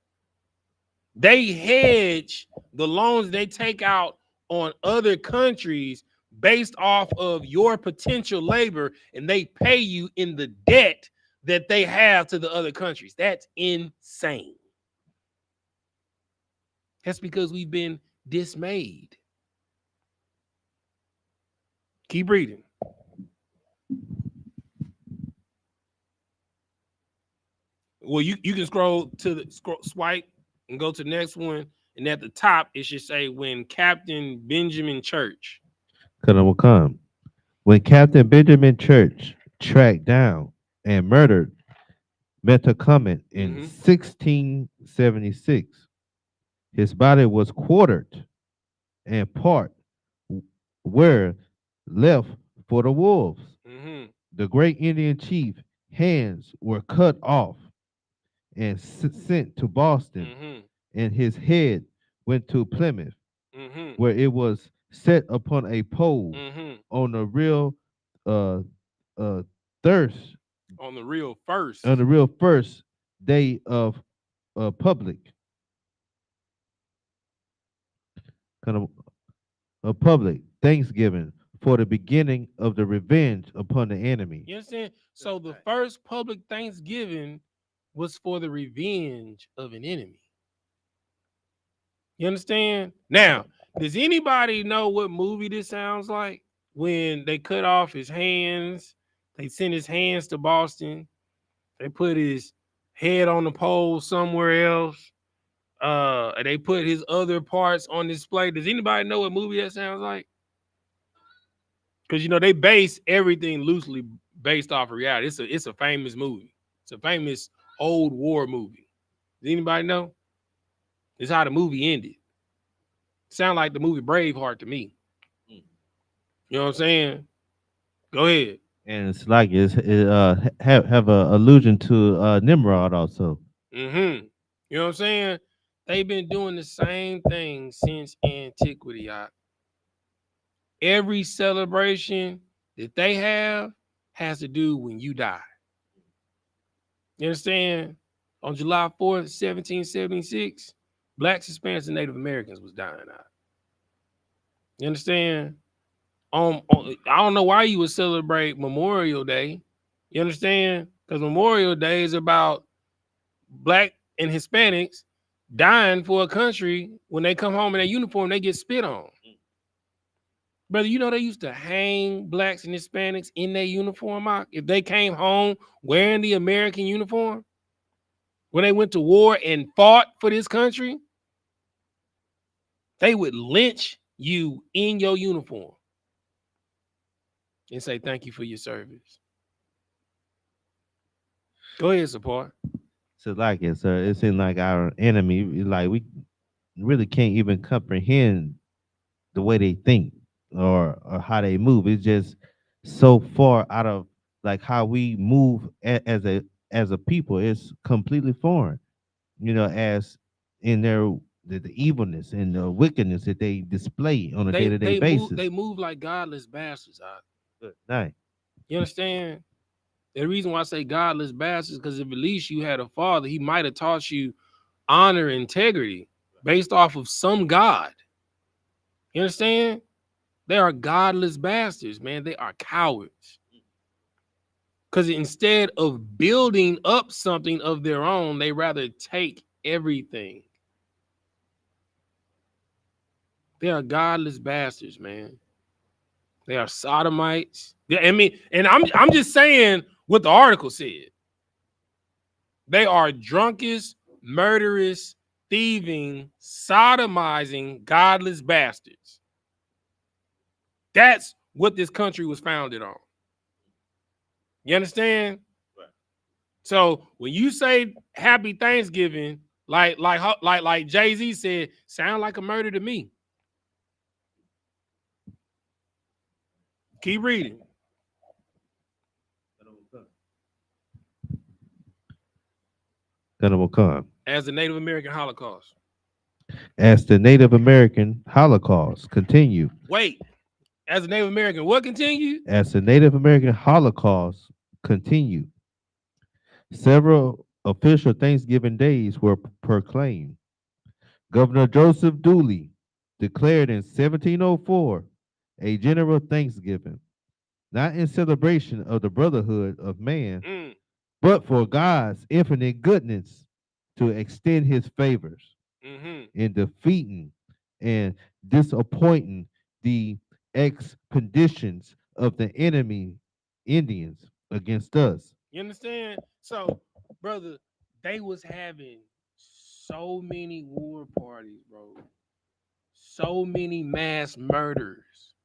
They hedge the loans they take out on other countries based off of your potential labor, and they pay you in the debt that they have to the other countries. That's insane. That's because we've been dismayed. Keep reading. Well, you can scroll to the swipe and go to the next one, and at the top it should say when Captain Benjamin Church. Come. When Captain Benjamin Church tracked down and murdered Metacomet in 1676, his body was quartered and part were left for the wolves. The great Indian chief hands were cut off and sent to Boston, and his head went to Plymouth, where it was set upon a pole on the real uh uh thirst On the real first. on the real first day of public kind of a public Thanksgiving for the beginning of the revenge upon the enemy. You understand? So the first public Thanksgiving was for the revenge of an enemy. You understand? Now, does anybody know what movie this sounds like? When they cut off his hands, they sent his hands to Boston, they put his head on the pole somewhere else. And they put his other parts on display. Does anybody know what movie that sounds like? Because they base everything loosely based off of reality. It's a famous movie. It's a famous old war movie. Does anybody know? It's how the movie ended. Sound like the movie Braveheart to me. You know what I'm saying? Go ahead. And it's like have a allusion to Nimrod also. You know what I'm saying? They've been doing the same thing since antiquity. Every celebration that they have has to do when you die. You understand? On July 4th, 1776, Blacks, Hispanics, and Native Americans was dying out. You understand? I don't know why you would celebrate Memorial Day. You understand? Because Memorial Day is about Black and Hispanics dying for a country. When they come home in their uniform, they get spit on. Brother, they used to hang Blacks and Hispanics in their uniform. If they came home wearing the American uniform, when they went to war and fought for this country, they would lynch you in your uniform and say thank you for your service. Go ahead, support. So like it's in like our enemy, like we really can't even comprehend the way they think or how they move. It's just so far out of like how we move as a people. It's completely foreign, as in the evilness and the wickedness that they display on a day-to-day basis. They move like godless bastards. Good night. You understand? The reason why I say godless bastards because if at least you had a father, he might have taught you honor and integrity based off of some God. You understand? They are godless bastards, man. They are cowards. Because instead of building up something of their own, they rather take everything. They are godless bastards, man. They are sodomites. And I'm just saying what the article said. They are drunkest, murderous, thieving, sodomizing, godless bastards. That's what this country was founded on. You understand? Right. So when you say Happy Thanksgiving, like Jay-Z said, sound like a murder to me. Keep reading. As the Native American Holocaust. As the Native American Holocaust continued. Wait. As a Native American, what continued? As the Native American Holocaust continued, several official Thanksgiving days were proclaimed. Governor Joseph Dooley declared in 1704 a general Thanksgiving, not in celebration of the brotherhood of man, but for God's infinite goodness to extend his favors in defeating and disappointing the expeditions of the enemy Indians against us. You understand? So, brother, they was having so many war parties, bro. So many mass murders.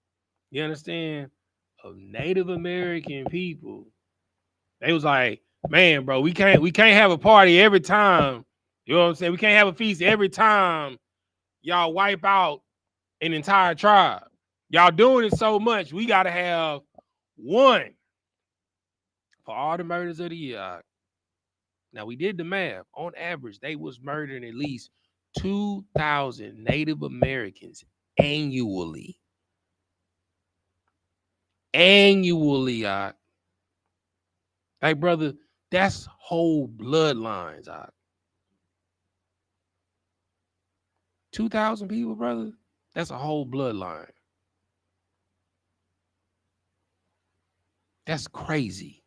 You understand? of Native American people. They was like, man, bro, we can't have a party every time. You know what I'm saying? We can't have a feast every time y'all wipe out an entire tribe. Y'all doing it so much, we gotta have one for all the murders of the year. Now we did the math. On average, they was murdering at least 2,000 Native Americans annually. Annually, hey brother, that's whole bloodlines. 2,000 people, brother. That's a whole bloodline. That's crazy.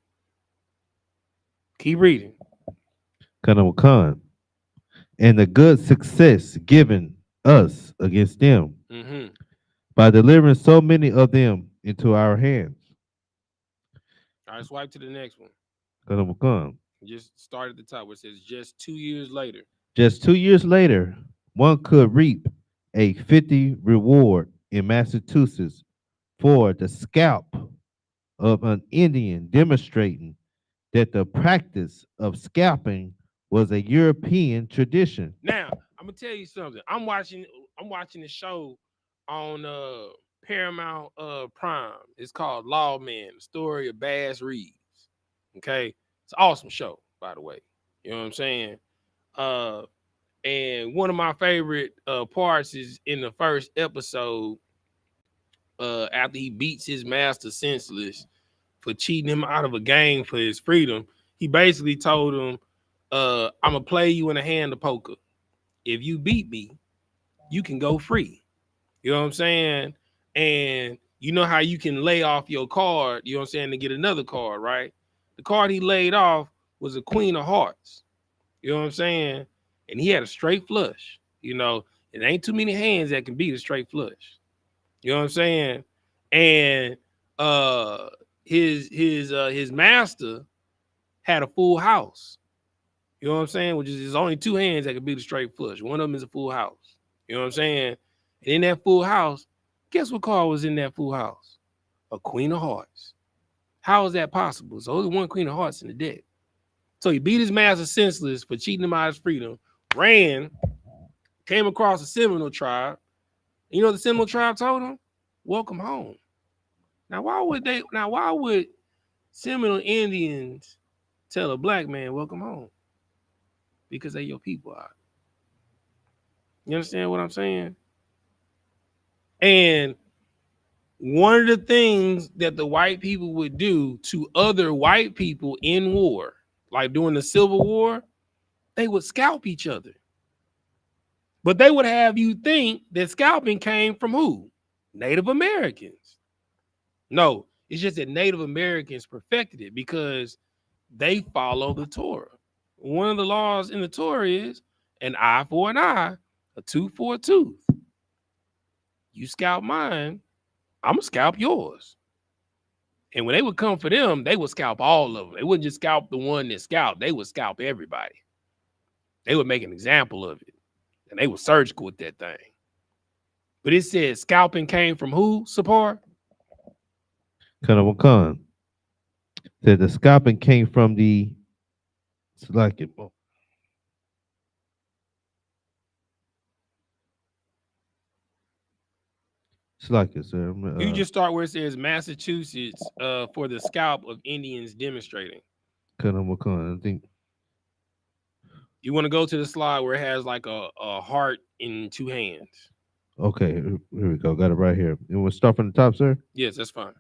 Keep reading. Khan, and the good success given us against them by delivering so many of them into our hands. All right, swipe to the next one. Khan. Just start at the top where it says just 2 years later. Just 2 years later, one could reap a 50 reward in Massachusetts for the scalp of an Indian, demonstrating that the practice of scalping was a European tradition. Now, I'm gonna tell you something. I'm watching the show on Paramount Prime. It's called Lawman, the story of Bass Reeves. Okay, it's an awesome show, by the way. You know what I'm saying? And one of my favorite parts is in the first episode. After he beats his master senseless for cheating him out of a game for his freedom, he basically told him, I'm gonna play you in a hand of poker. If you beat me, you can go free. You know what I'm saying? And you know how you can lay off your card, you know what I'm saying, to get another card, right? The card he laid off was a Queen of Hearts. You know what I'm saying? And he had a straight flush. You know, it ain't too many hands that can beat a straight flush. You know what I'm saying? And his master had a full house. You know what I'm saying? Which is only two hands that can beat a straight flush. One of them is a full house. You know what I'm saying? And in that full house, guess what card was in that full house? A Queen of Hearts. How is that possible? So only one Queen of Hearts in the deck. So he beat his master senseless for cheating him out of his freedom, ran, came across a Seminole tribe. You know what the Seminole tribe told him? Welcome home. Now, why would Seminole Indians tell a black man welcome home? Because they your people are. You understand what I'm saying? And one of the things that the white people would do to other white people in war, like during the Civil War, they would scalp each other. But they would have you think that scalping came from who? Native Americans. No, it's just that Native Americans perfected it because they follow the Torah. One of the laws in the Torah is an eye for an eye, a tooth for a tooth. You scalp mine, I'm gonna scalp yours. And when they would come for them, they would scalp all of them. They wouldn't just scalp the one that scalped, they would scalp everybody. They would make an example of it. And they were surgical with that thing. But it said scalping came from who, Sapar? Khan said the scalping came from the Slackett. Slackett, sir. You just start where it says Massachusetts for the scalp of Indians demonstrating. Khan, I think. You want to go to the slide where it has like a heart in two hands. Okay, here we go. Got it right here. You want to start from the top, sir? Yes, that's fine.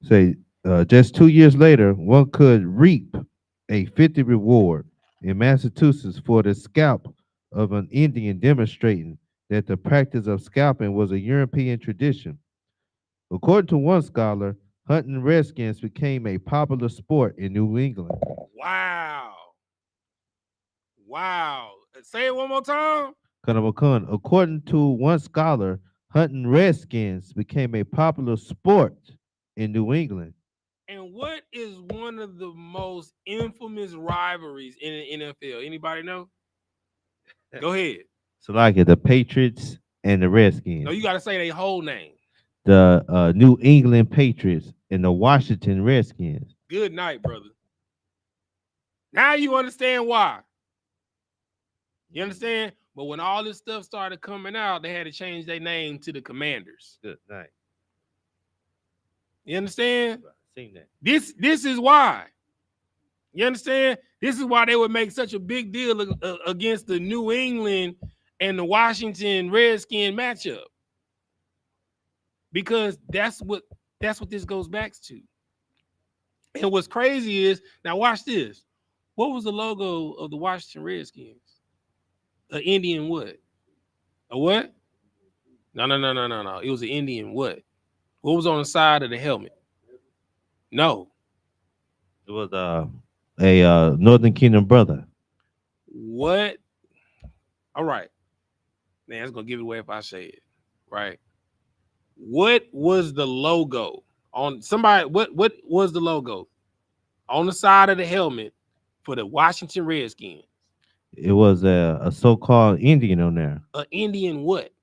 Say, just 2 years later, one could reap a 50 reward in Massachusetts for the scalp of an Indian, demonstrating that the practice of scalping was a European tradition. According to one scholar, hunting redskins became a popular sport in New England. Wow. Say it one more time. According to one scholar, hunting redskins became a popular sport in New England. And what is one of the most infamous rivalries in the NFL? Anybody know? Go ahead. So like the Patriots and the Redskins. No, you got to say their whole name. the New England Patriots and the Washington Redskins. Good night, brother. Now you understand why. You understand? But when all this stuff started coming out, they had to change their name to the Commanders. Good night. You understand? Seen that. This is why. You understand? This is why they would make such a big deal against the New England and the Washington Redskin matchup. Because that's what this goes back to. And what's crazy is, now watch this. What was the logo of the Washington Redskins? An Indian what? A what? No. It was an Indian what? What was on the side of the helmet? No. It was a Northern Kingdom brother. What? All right. Man, it's gonna give it away if I say it. Right. What was the logo on somebody? What was the logo on the side of the helmet for the Washington Redskins? It was a so-called Indian on there. An Indian what?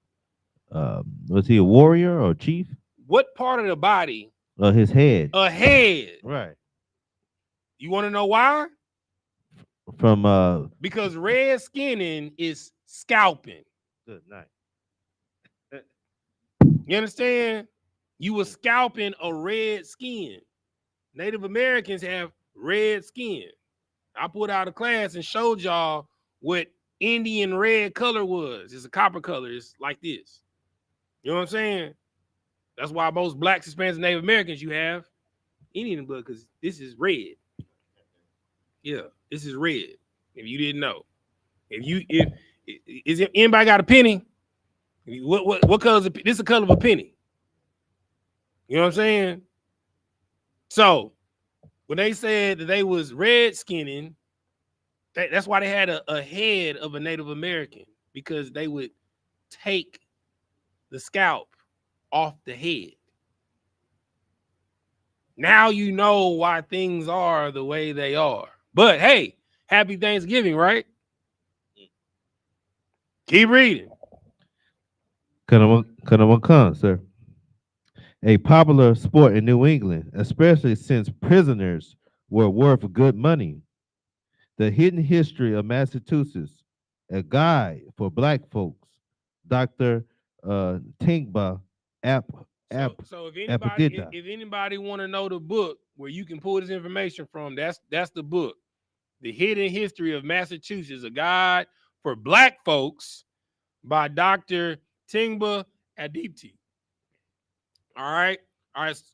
Was he a warrior or chief? What part of the body? His head. A head. Right. You want to know why? From because red skinning is scalping. Good night. You understand? You were scalping a red skin. Native Americans have red skin. I put out a class and showed y'all what Indian red color was. It's a copper color. It's like this. You know what I'm saying? That's why most blacks, Hispanics, and Native Americans you have Indian blood, because this is red. Yeah, this is red. If you didn't know, if anybody got a penny, what color is this? Is the color of a penny. You know what I'm saying? So when they said that they was red skinning, that's why they had a head of a Native American, because they would take the scalp off the head. Now you know why things are the way they are. But hey, happy Thanksgiving, right? Keep reading. Come, sir. A popular sport in New England, especially since prisoners were worth good money. The Hidden History of Massachusetts, a guide for black folks. Dr. Tingba So if anybody want to know the book where you can pull this information from, that's the book. The Hidden History of Massachusetts, a guide for black folks by Dr. Tingba Adipti. All right.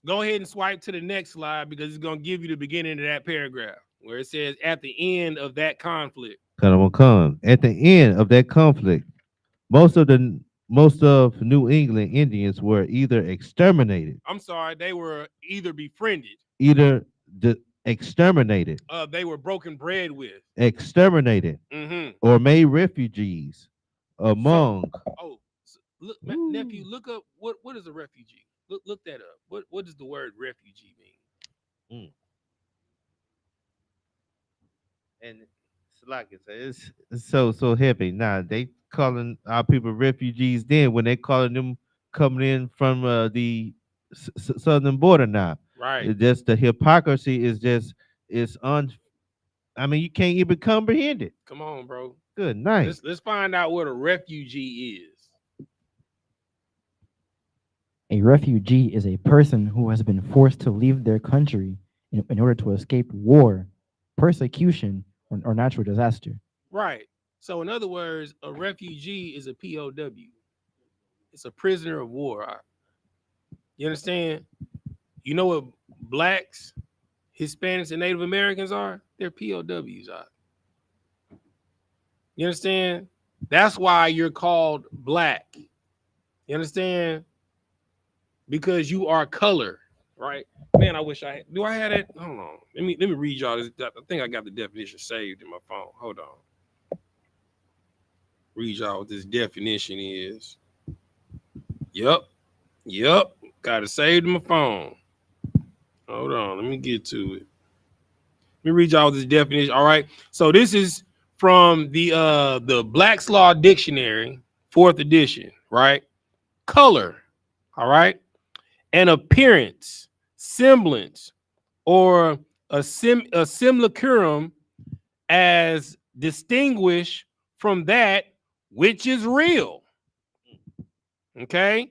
Go ahead and swipe to the next slide, because it's going to give you the beginning of that paragraph where it says at the end of that conflict. At the end of that conflict, most of New England Indians were either exterminated. I'm sorry, they were either befriended. Exterminated. They were broken bread with. Exterminated. Or made refugees among. Nephew, look up what is a refugee? Look that up. What does the word refugee mean? And it's like it's so heavy. Now they calling our people refugees then when they calling them coming in from the southern border now. Right. It's just the hypocrisy is I mean, you can't even comprehend it. Come on, bro. Good night. Let's find out what a refugee is. A refugee is a person who has been forced to leave their country in order to escape war, persecution, or natural disaster. Right. So in other words, a refugee is a POW. It's a prisoner of war. You understand? You know what blacks, Hispanics, and Native Americans are? They're POWs. You understand? That's why you're called black. You understand? Because you are color, right? Man, I wish I had. Do I have it? Hold on. Let me read y'all this. I think I got the definition saved in my phone. Hold on. Read y'all what this definition is. Yep. Got it saved in my phone. Hold on. Let me get to it. Let me read y'all this definition. All right. So this is from the Black's Law Dictionary, 4th edition, right? Color. All right. an appearance, semblance, or a simulacrum as distinguished from that which is real. Okay?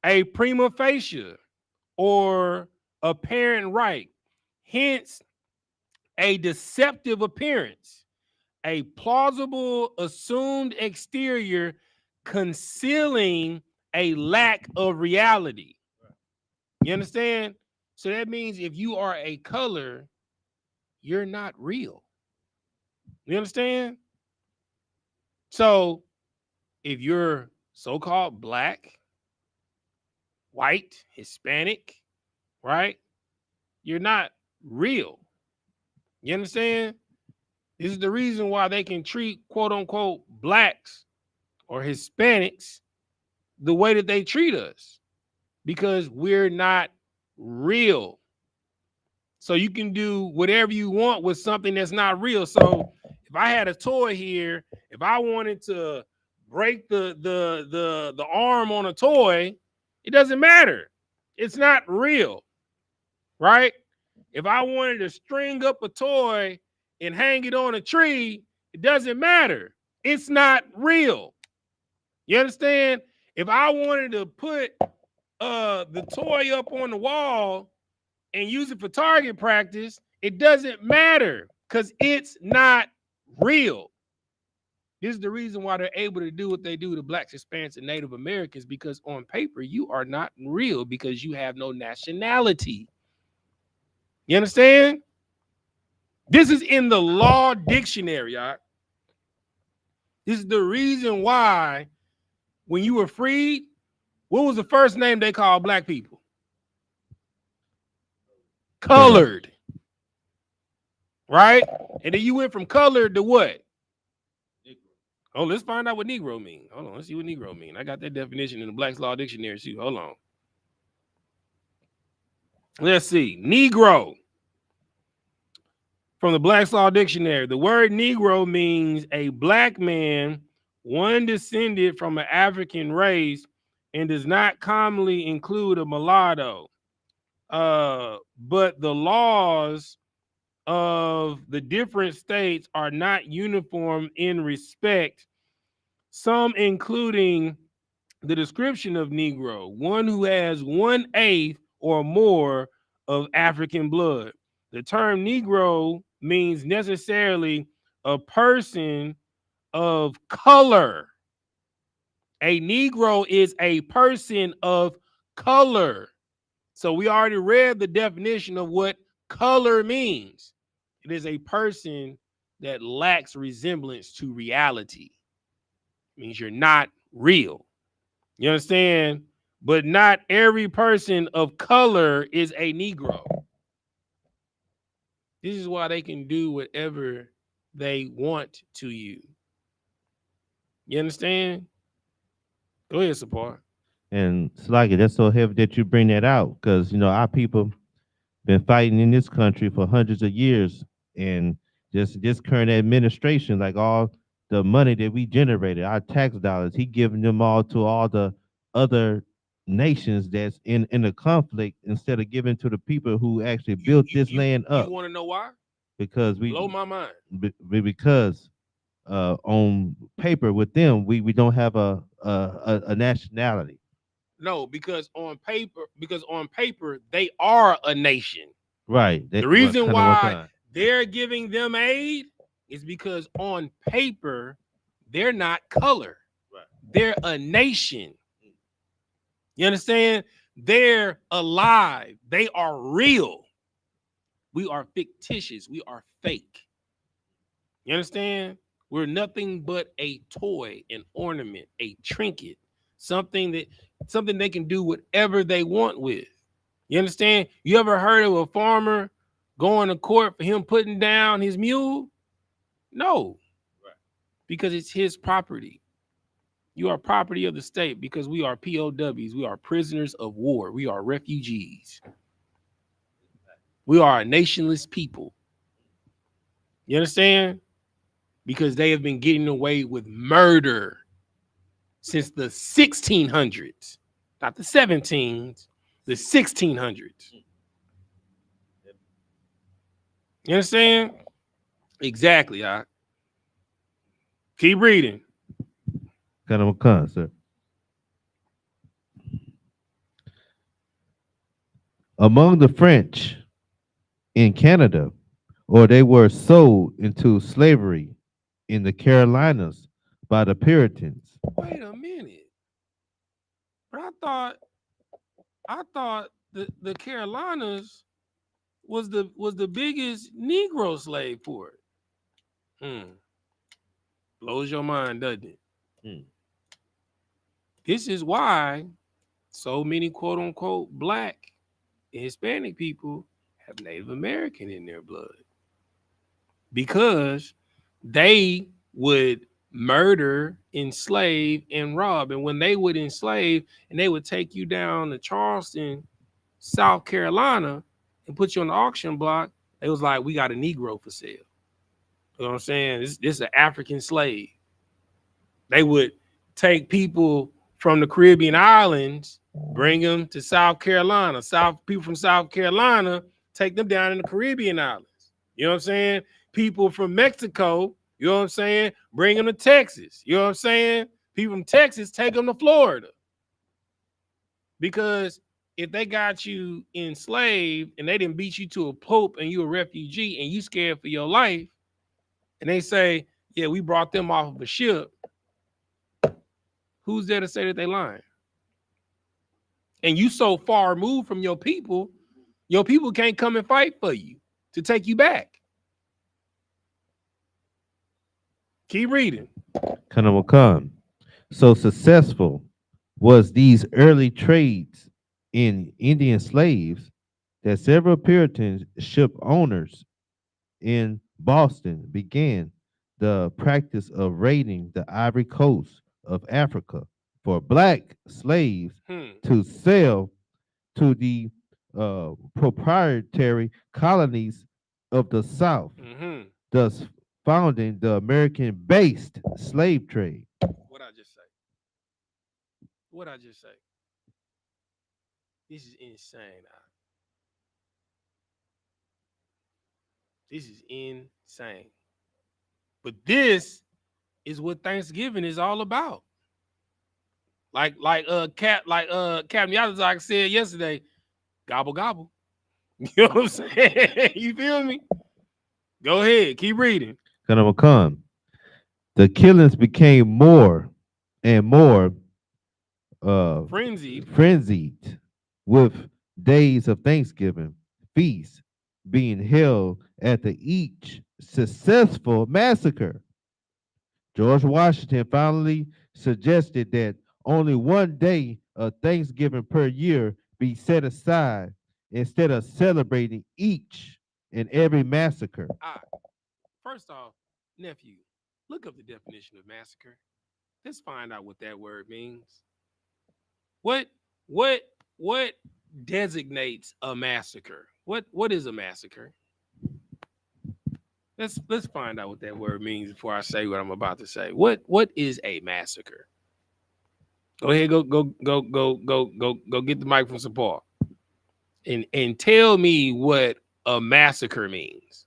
A prima facie or apparent right. Hence, a deceptive appearance, a plausible assumed exterior concealing a lack of reality. You understand? So that means if you are a color, you're not real. You understand? So if you're so-called black, white, Hispanic, right? You're not real. You understand? This is the reason why they can treat quote unquote blacks or Hispanics the way that they treat us, because we're not real. So you can do whatever you want with something that's not real. So if I had a toy here, if I wanted to break the arm on a toy, it doesn't matter. It's not real, right? If I wanted to string up a toy and hang it on a tree, it doesn't matter. It's not real. You understand? If I wanted to put the toy up on the wall and use it for target practice, it doesn't matter because it's not real. This is the reason why they're able to do what they do to blacks, Hispanics, and Native Americans, because on paper, you are not real because you have no nationality. You understand? This is in the law dictionary, y'all. This is the reason why when you were freed, what was the first name they called black people? Colored. Right? And then you went from colored to what? Oh, let's find out what Negro means. Hold on, let's see what Negro means. I got that definition in the Black's Law Dictionary too. Hold on. Let's see. Negro. From the Black's Law Dictionary, the word Negro means a black man, one descended from an African race, and does not commonly include a mulatto. But the laws of the different states are not uniform in respect, some including the description of Negro, one who has 1/8 or more of African blood. The term Negro means necessarily a person of color. A Negro is a person of color. So we already read the definition of what color means. It is a person that lacks resemblance to reality. It means you're not real. You understand? But not every person of color is a Negro. This is why they can do whatever they want to you. You understand? Go ahead, Sapar. And it's like that's so heavy that you bring that out, because you know our people been fighting in this country for hundreds of years, and this current administration, like all the money that we generated, our tax dollars, he giving them all to all the other nations that's in the conflict instead of giving to the people who actually built this land up. You want to know why? Because we blow my mind. Because on paper with them, we don't have a nationality. No, because on paper they are a nation. Right. The reason why they're giving them aid is because on paper they're not color. Right. They're a nation. You understand? They're alive. They are real. We are fictitious. We are fake. You understand? We're nothing but a toy, an ornament, a trinket, something they can do whatever they want with. You understand? You ever heard of a farmer going to court for him putting down his mule? No. Right. Because it's his property. You are property of the state because we are POWs. We are prisoners of war. We are refugees. We are a nationless people. You understand? Because they have been getting away with murder since the 1600s, not the 17s, the 1600s. You understand? Exactly. I keep reading. Kind of a concert. Among the French in Canada, or they were sold into slavery in the Carolinas by the Puritans. Wait a minute. But I thought the Carolinas was the biggest Negro slave port. Blows your mind, doesn't it? This is why so many quote unquote black and Hispanic people have Native American in their blood. Because they would murder, enslave, and rob. And when they would enslave and they would take you down to Charleston, South Carolina, and put you on the auction block, they was like, we got a Negro for sale. You know what I'm saying? This is an African slave. They would take people from the Caribbean islands, bring them to South Carolina. People from South Carolina, take them down in the Caribbean islands. You know what I'm saying? People from Mexico, you know what I'm saying? Bring them to Texas. You know what I'm saying? People from Texas, take them to Florida. Because if they got you enslaved and they didn't beat you to a pulp and you a refugee and you scared for your life, and they say, yeah, we brought them off of a ship, who's there to say that they lying? And you so far removed from your people can't come and fight for you to take you back. Keep reading. Kanamakan. So successful was these early trades in Indian slaves that several Puritan ship owners in Boston began the practice of raiding the Ivory Coast of Africa for black slaves to sell to the proprietary colonies of the South, thus founding the American-based slave trade. What I just say? This is insane. This is insane. But this is what Thanksgiving is all about. Captain Yazak said yesterday, gobble gobble. You know what I'm saying? You feel me? Go ahead, keep reading. The killings became more and more frenzied with days of Thanksgiving feasts being held after each successful massacre. George Washington finally suggested that only one day of Thanksgiving per year be set aside instead of celebrating each and every massacre. First off, nephew, look up the definition of massacre. Let's find out what that word means. What designates a massacre? What is a massacre? Let's find out what that word means before I say what I'm about to say. What is a massacre? Go ahead, go get the mic from support. And tell me what a massacre means.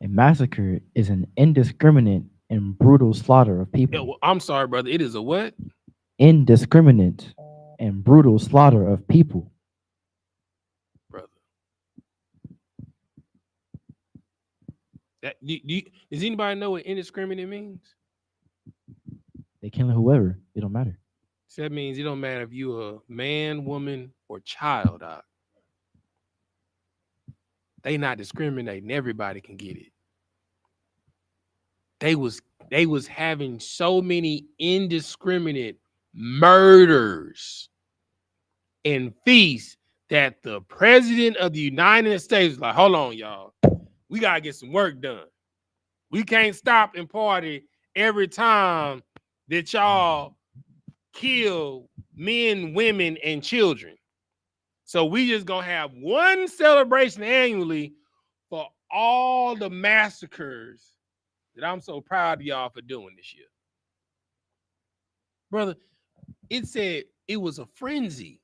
A massacre is an indiscriminate and brutal slaughter of people. Yeah, well, I'm sorry, brother. It is a what? Indiscriminate and brutal slaughter of people. Brother. Does anybody know what indiscriminate means? They kill whoever. It don't matter. So that means it don't matter if you a man, woman, or child. They not discriminating. Everybody can get it. They was having so many indiscriminate murders and feasts that the president of the United States was like, hold on, y'all. We got to get some work done. We can't stop and party every time that y'all kill men, women, and children. So we just going to have one celebration annually for all the massacres that I'm so proud of y'all for doing this year. Brother, it said it was a frenzy.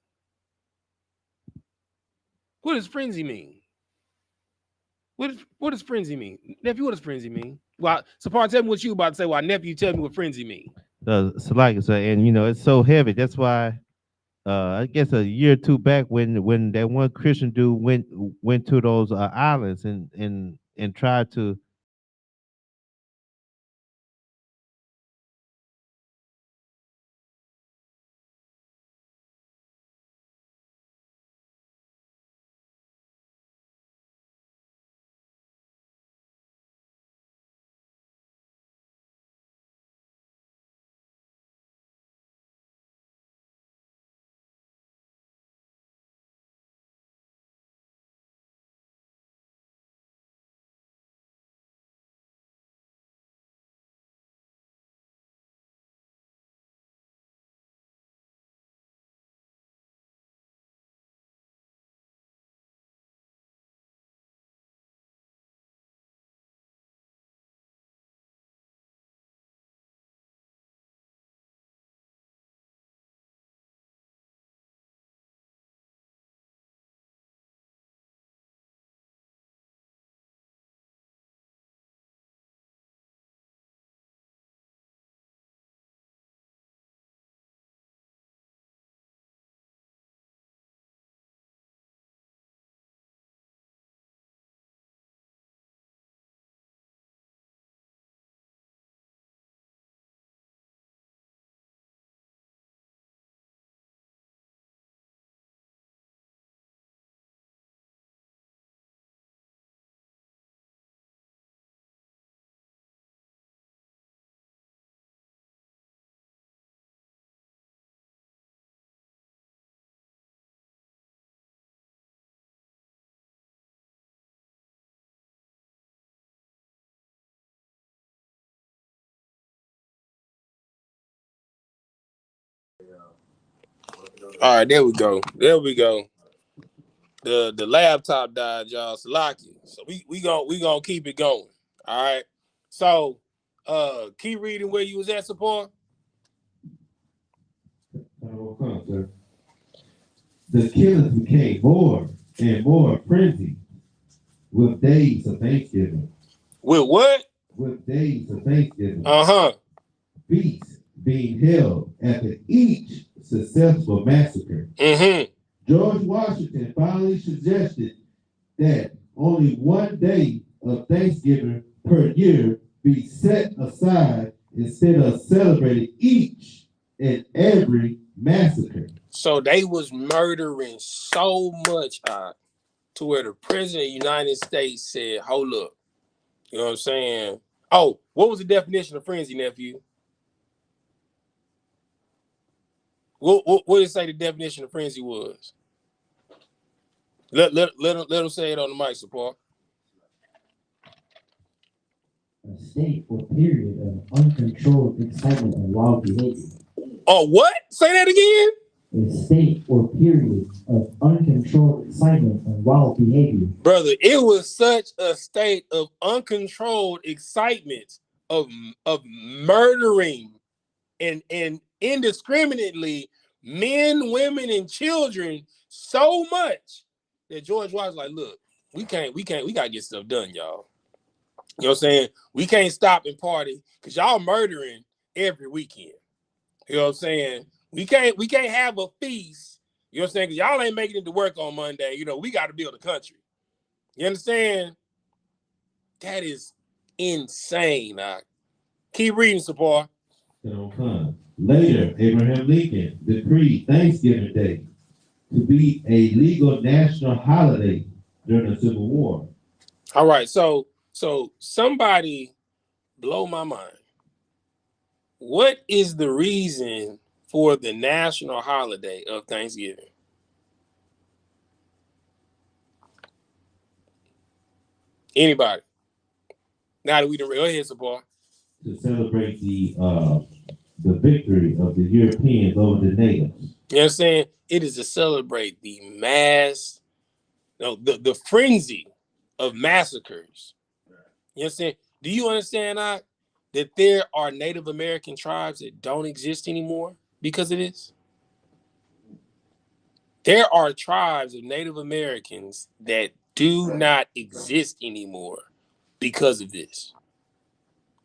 What does frenzy mean? What does frenzy mean? Nephew, what does frenzy mean? Well, Sapar, tell me what you about to say. Well, nephew, tell me what frenzy mean. So like so, and you know, it's so heavy. That's why I guess a year or two back when that one Christian dude went to those islands and tried to. All right, there we go. There we go. The laptop died, y'all. Salaki. So we gonna keep it going. All right. So keep reading where you was at, Support. The killings became more and more frenzied with days of Thanksgiving. With what? With days of Thanksgiving. Feasts being held after each successful massacre. George Washington finally suggested that only one day of Thanksgiving per year be set aside instead of celebrating each and every massacre. So they was murdering so much to where the president of the United States said, hold up. You know what I'm saying? Oh, what was the definition of frenzy, nephew? What did it say the definition of frenzy was? Let him say it on the mic, Support. A state or period of uncontrolled excitement and wild behavior. Oh, what? Say that again? A state or period of uncontrolled excitement and wild behavior. Brother, it was such a state of uncontrolled excitement of murdering and indiscriminately men, women, and children so much that George was like, look, we gotta get stuff done, y'all. You know what I'm saying? We can't stop and party because y'all murdering every weekend. You know what I'm saying? We can't have a feast. You know what I'm saying? Because y'all ain't making it to work on Monday. You know, we got to build a country. You understand? That is insane. Keep reading, Sapar. Later, Abraham Lincoln decreed Thanksgiving Day to be a legal national holiday during the Civil War. All right, so somebody blow my mind. What is the reason for the national holiday of Thanksgiving? Anybody? Now that we done go ahead, Sapar. To celebrate the victory of the Europeans over the natives. You know what I'm saying? It is to celebrate the the frenzy of massacres. You know what I'm saying? Do you understand that? that there are Native American tribes that don't exist anymore because of this? There are tribes of Native Americans that do not exist anymore because of this,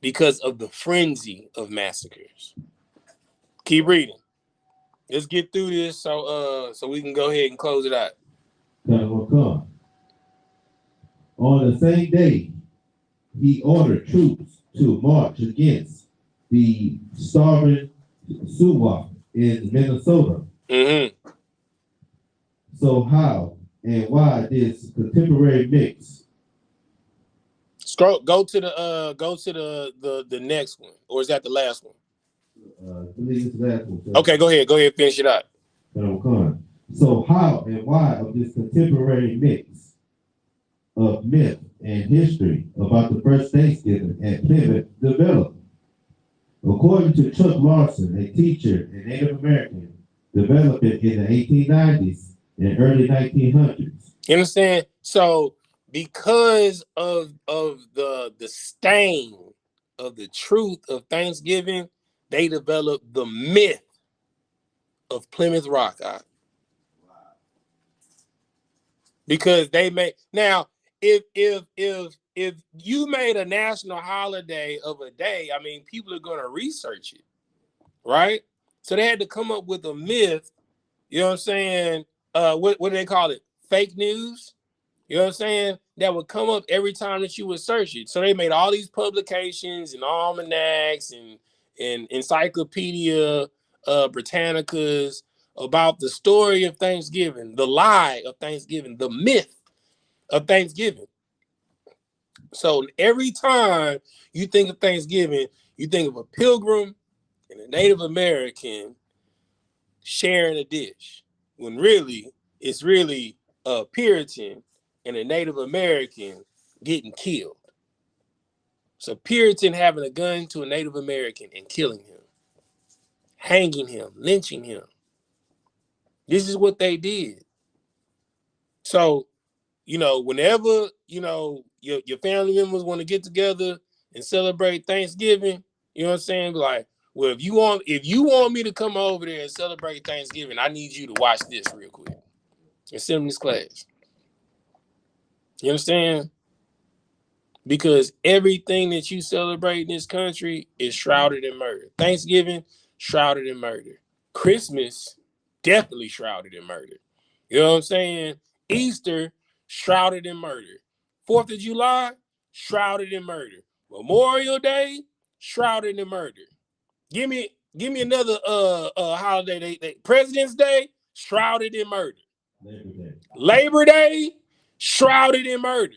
because of the frenzy of massacres. Keep reading. Let's get through this so we can go ahead and close it out. On the same day, he ordered troops to march against the starving Isupk in Minnesota. Mm-hmm. So how and why this contemporary mix? Go to the next one, or is that the last one? I believe it's the last one. Okay, go ahead, finish it up. So how and why of this contemporary mix of myth and history about the first Thanksgiving at Plymouth developed? According to Chuck Larson, a teacher and Native American, developed it in the 1890s and early 1900s. You understand? So because of the stain of the truth of Thanksgiving, they developed the myth of Plymouth Rock. Because they made now, if you made a national holiday of a day, I mean, people are going to research it, right? So they had to come up with a myth. You know what I'm saying? What do they call it? Fake news. You know what I'm saying? That would come up every time that you would search it. So they made all these publications and almanacs and encyclopedia Britannicas about the story of Thanksgiving, the lie of Thanksgiving, the myth of Thanksgiving. So every time you think of Thanksgiving, you think of a pilgrim and a Native American sharing a dish, when really it's really a Puritan and a Native American getting killed. So Puritan having a gun to a Native American and killing him, hanging him, lynching him. This is what they did. So, whenever, your family members want to get together and celebrate Thanksgiving, you know what I'm saying? Like, well, if you want me to come over there and celebrate Thanksgiving, I need you to watch this real quick and send me this class. You understand? Because everything that you celebrate in this country is shrouded in murder. Thanksgiving, shrouded in murder. Christmas, definitely shrouded in murder. You know what I'm saying? Easter, shrouded in murder. 4th of July, shrouded in murder. Memorial Day, shrouded in murder. Give me another holiday. President's Day, shrouded in murder. Labor Day, shrouded in murder.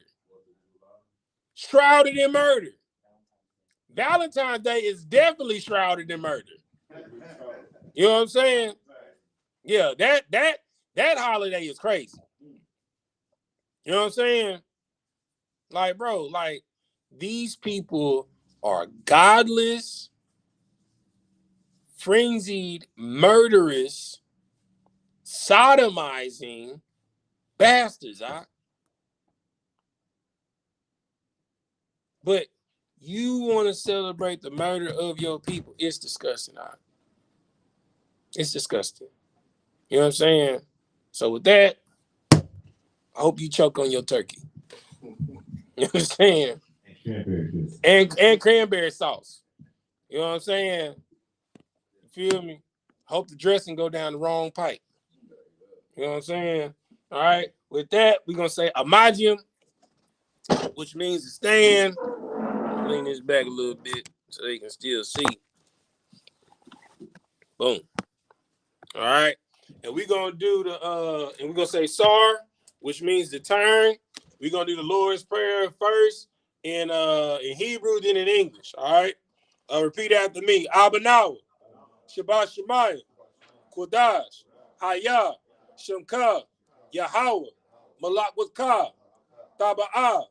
Shrouded in murder. Valentine's Day is definitely shrouded in murder. You know what I'm saying? Yeah, that holiday is crazy. You know what I'm saying? Like, bro, like, these people are godless, frenzied, murderous, sodomizing bastards, But you want to celebrate the murder of your people. It's disgusting, It's disgusting. You know what I'm saying? So with that, I hope you choke on your turkey. You understand? And cranberry sauce. You know what I'm saying? You feel me? Hope the dressing go down the wrong pipe. You know what I'm saying? All right. With that, we're going to say Amajium, which means to stand. Lean this back a little bit so they can still see. Boom. All right. And we're going to do and we're going to say Sar, which means to turn. We're going to do the Lord's Prayer first in Hebrew, then in English. All right. Repeat after me. Abanawa, Shabbat Shemayim, Kodash, Hayah, Shemka, Yahweh, Malak Wakah, Taba'ah,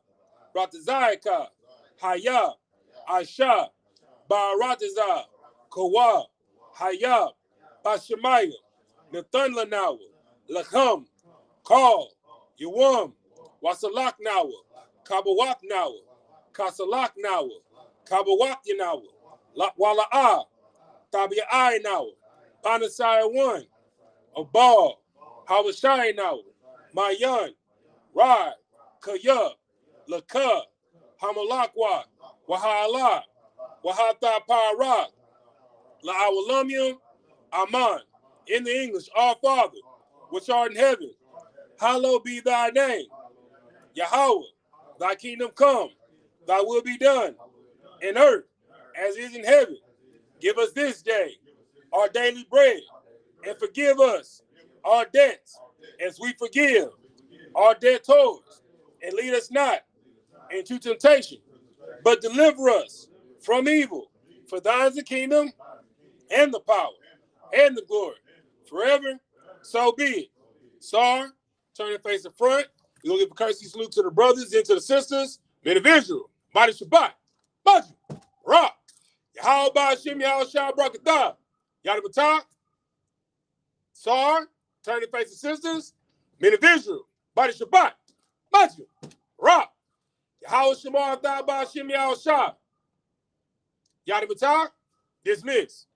Ratazayaka, Hayah, Asha, Ba'aratazah, Kawa, Hayah, Bashemayim, Nathan Lanawa, Lacham, Kal, Yawam, Wasalak Nawa, Kabawak Nawa, Kasalak Nawa, Kabawak Yanawa, Wala'a, Tabia I now, Panasai 1, Abal, Hawashai now, Mayan, Rai, Kaya, Laka, Hamalakwa, Wahala, Wahata Parak, La'awalumium, Aman. In the English, Our Father, which art in heaven, hallowed be thy name. Yahweh, thy kingdom come, thy will be done, in earth as is in heaven. Give us this day our daily bread, and forgive us our debts as we forgive our debtors. And lead us not into temptation, but deliver us from evil. For thine is the kingdom, and the power, and the glory, forever. So be it. Sar, turn and face the front. We're going to give a courtesy salute to the brothers and to the sisters. Men of Israel, Body Shabbat, Bajju, Rock, Yahweh Ba'ashim, Yahweh Shah Brakatah, Yada Batah. Sar, turn and face the sisters. Men of Israel, Body Shabbat, Bajju, Rock, Yahweh Shemar Thah Ba'ashim, Yahweh Shah. Yada Batah, dismiss.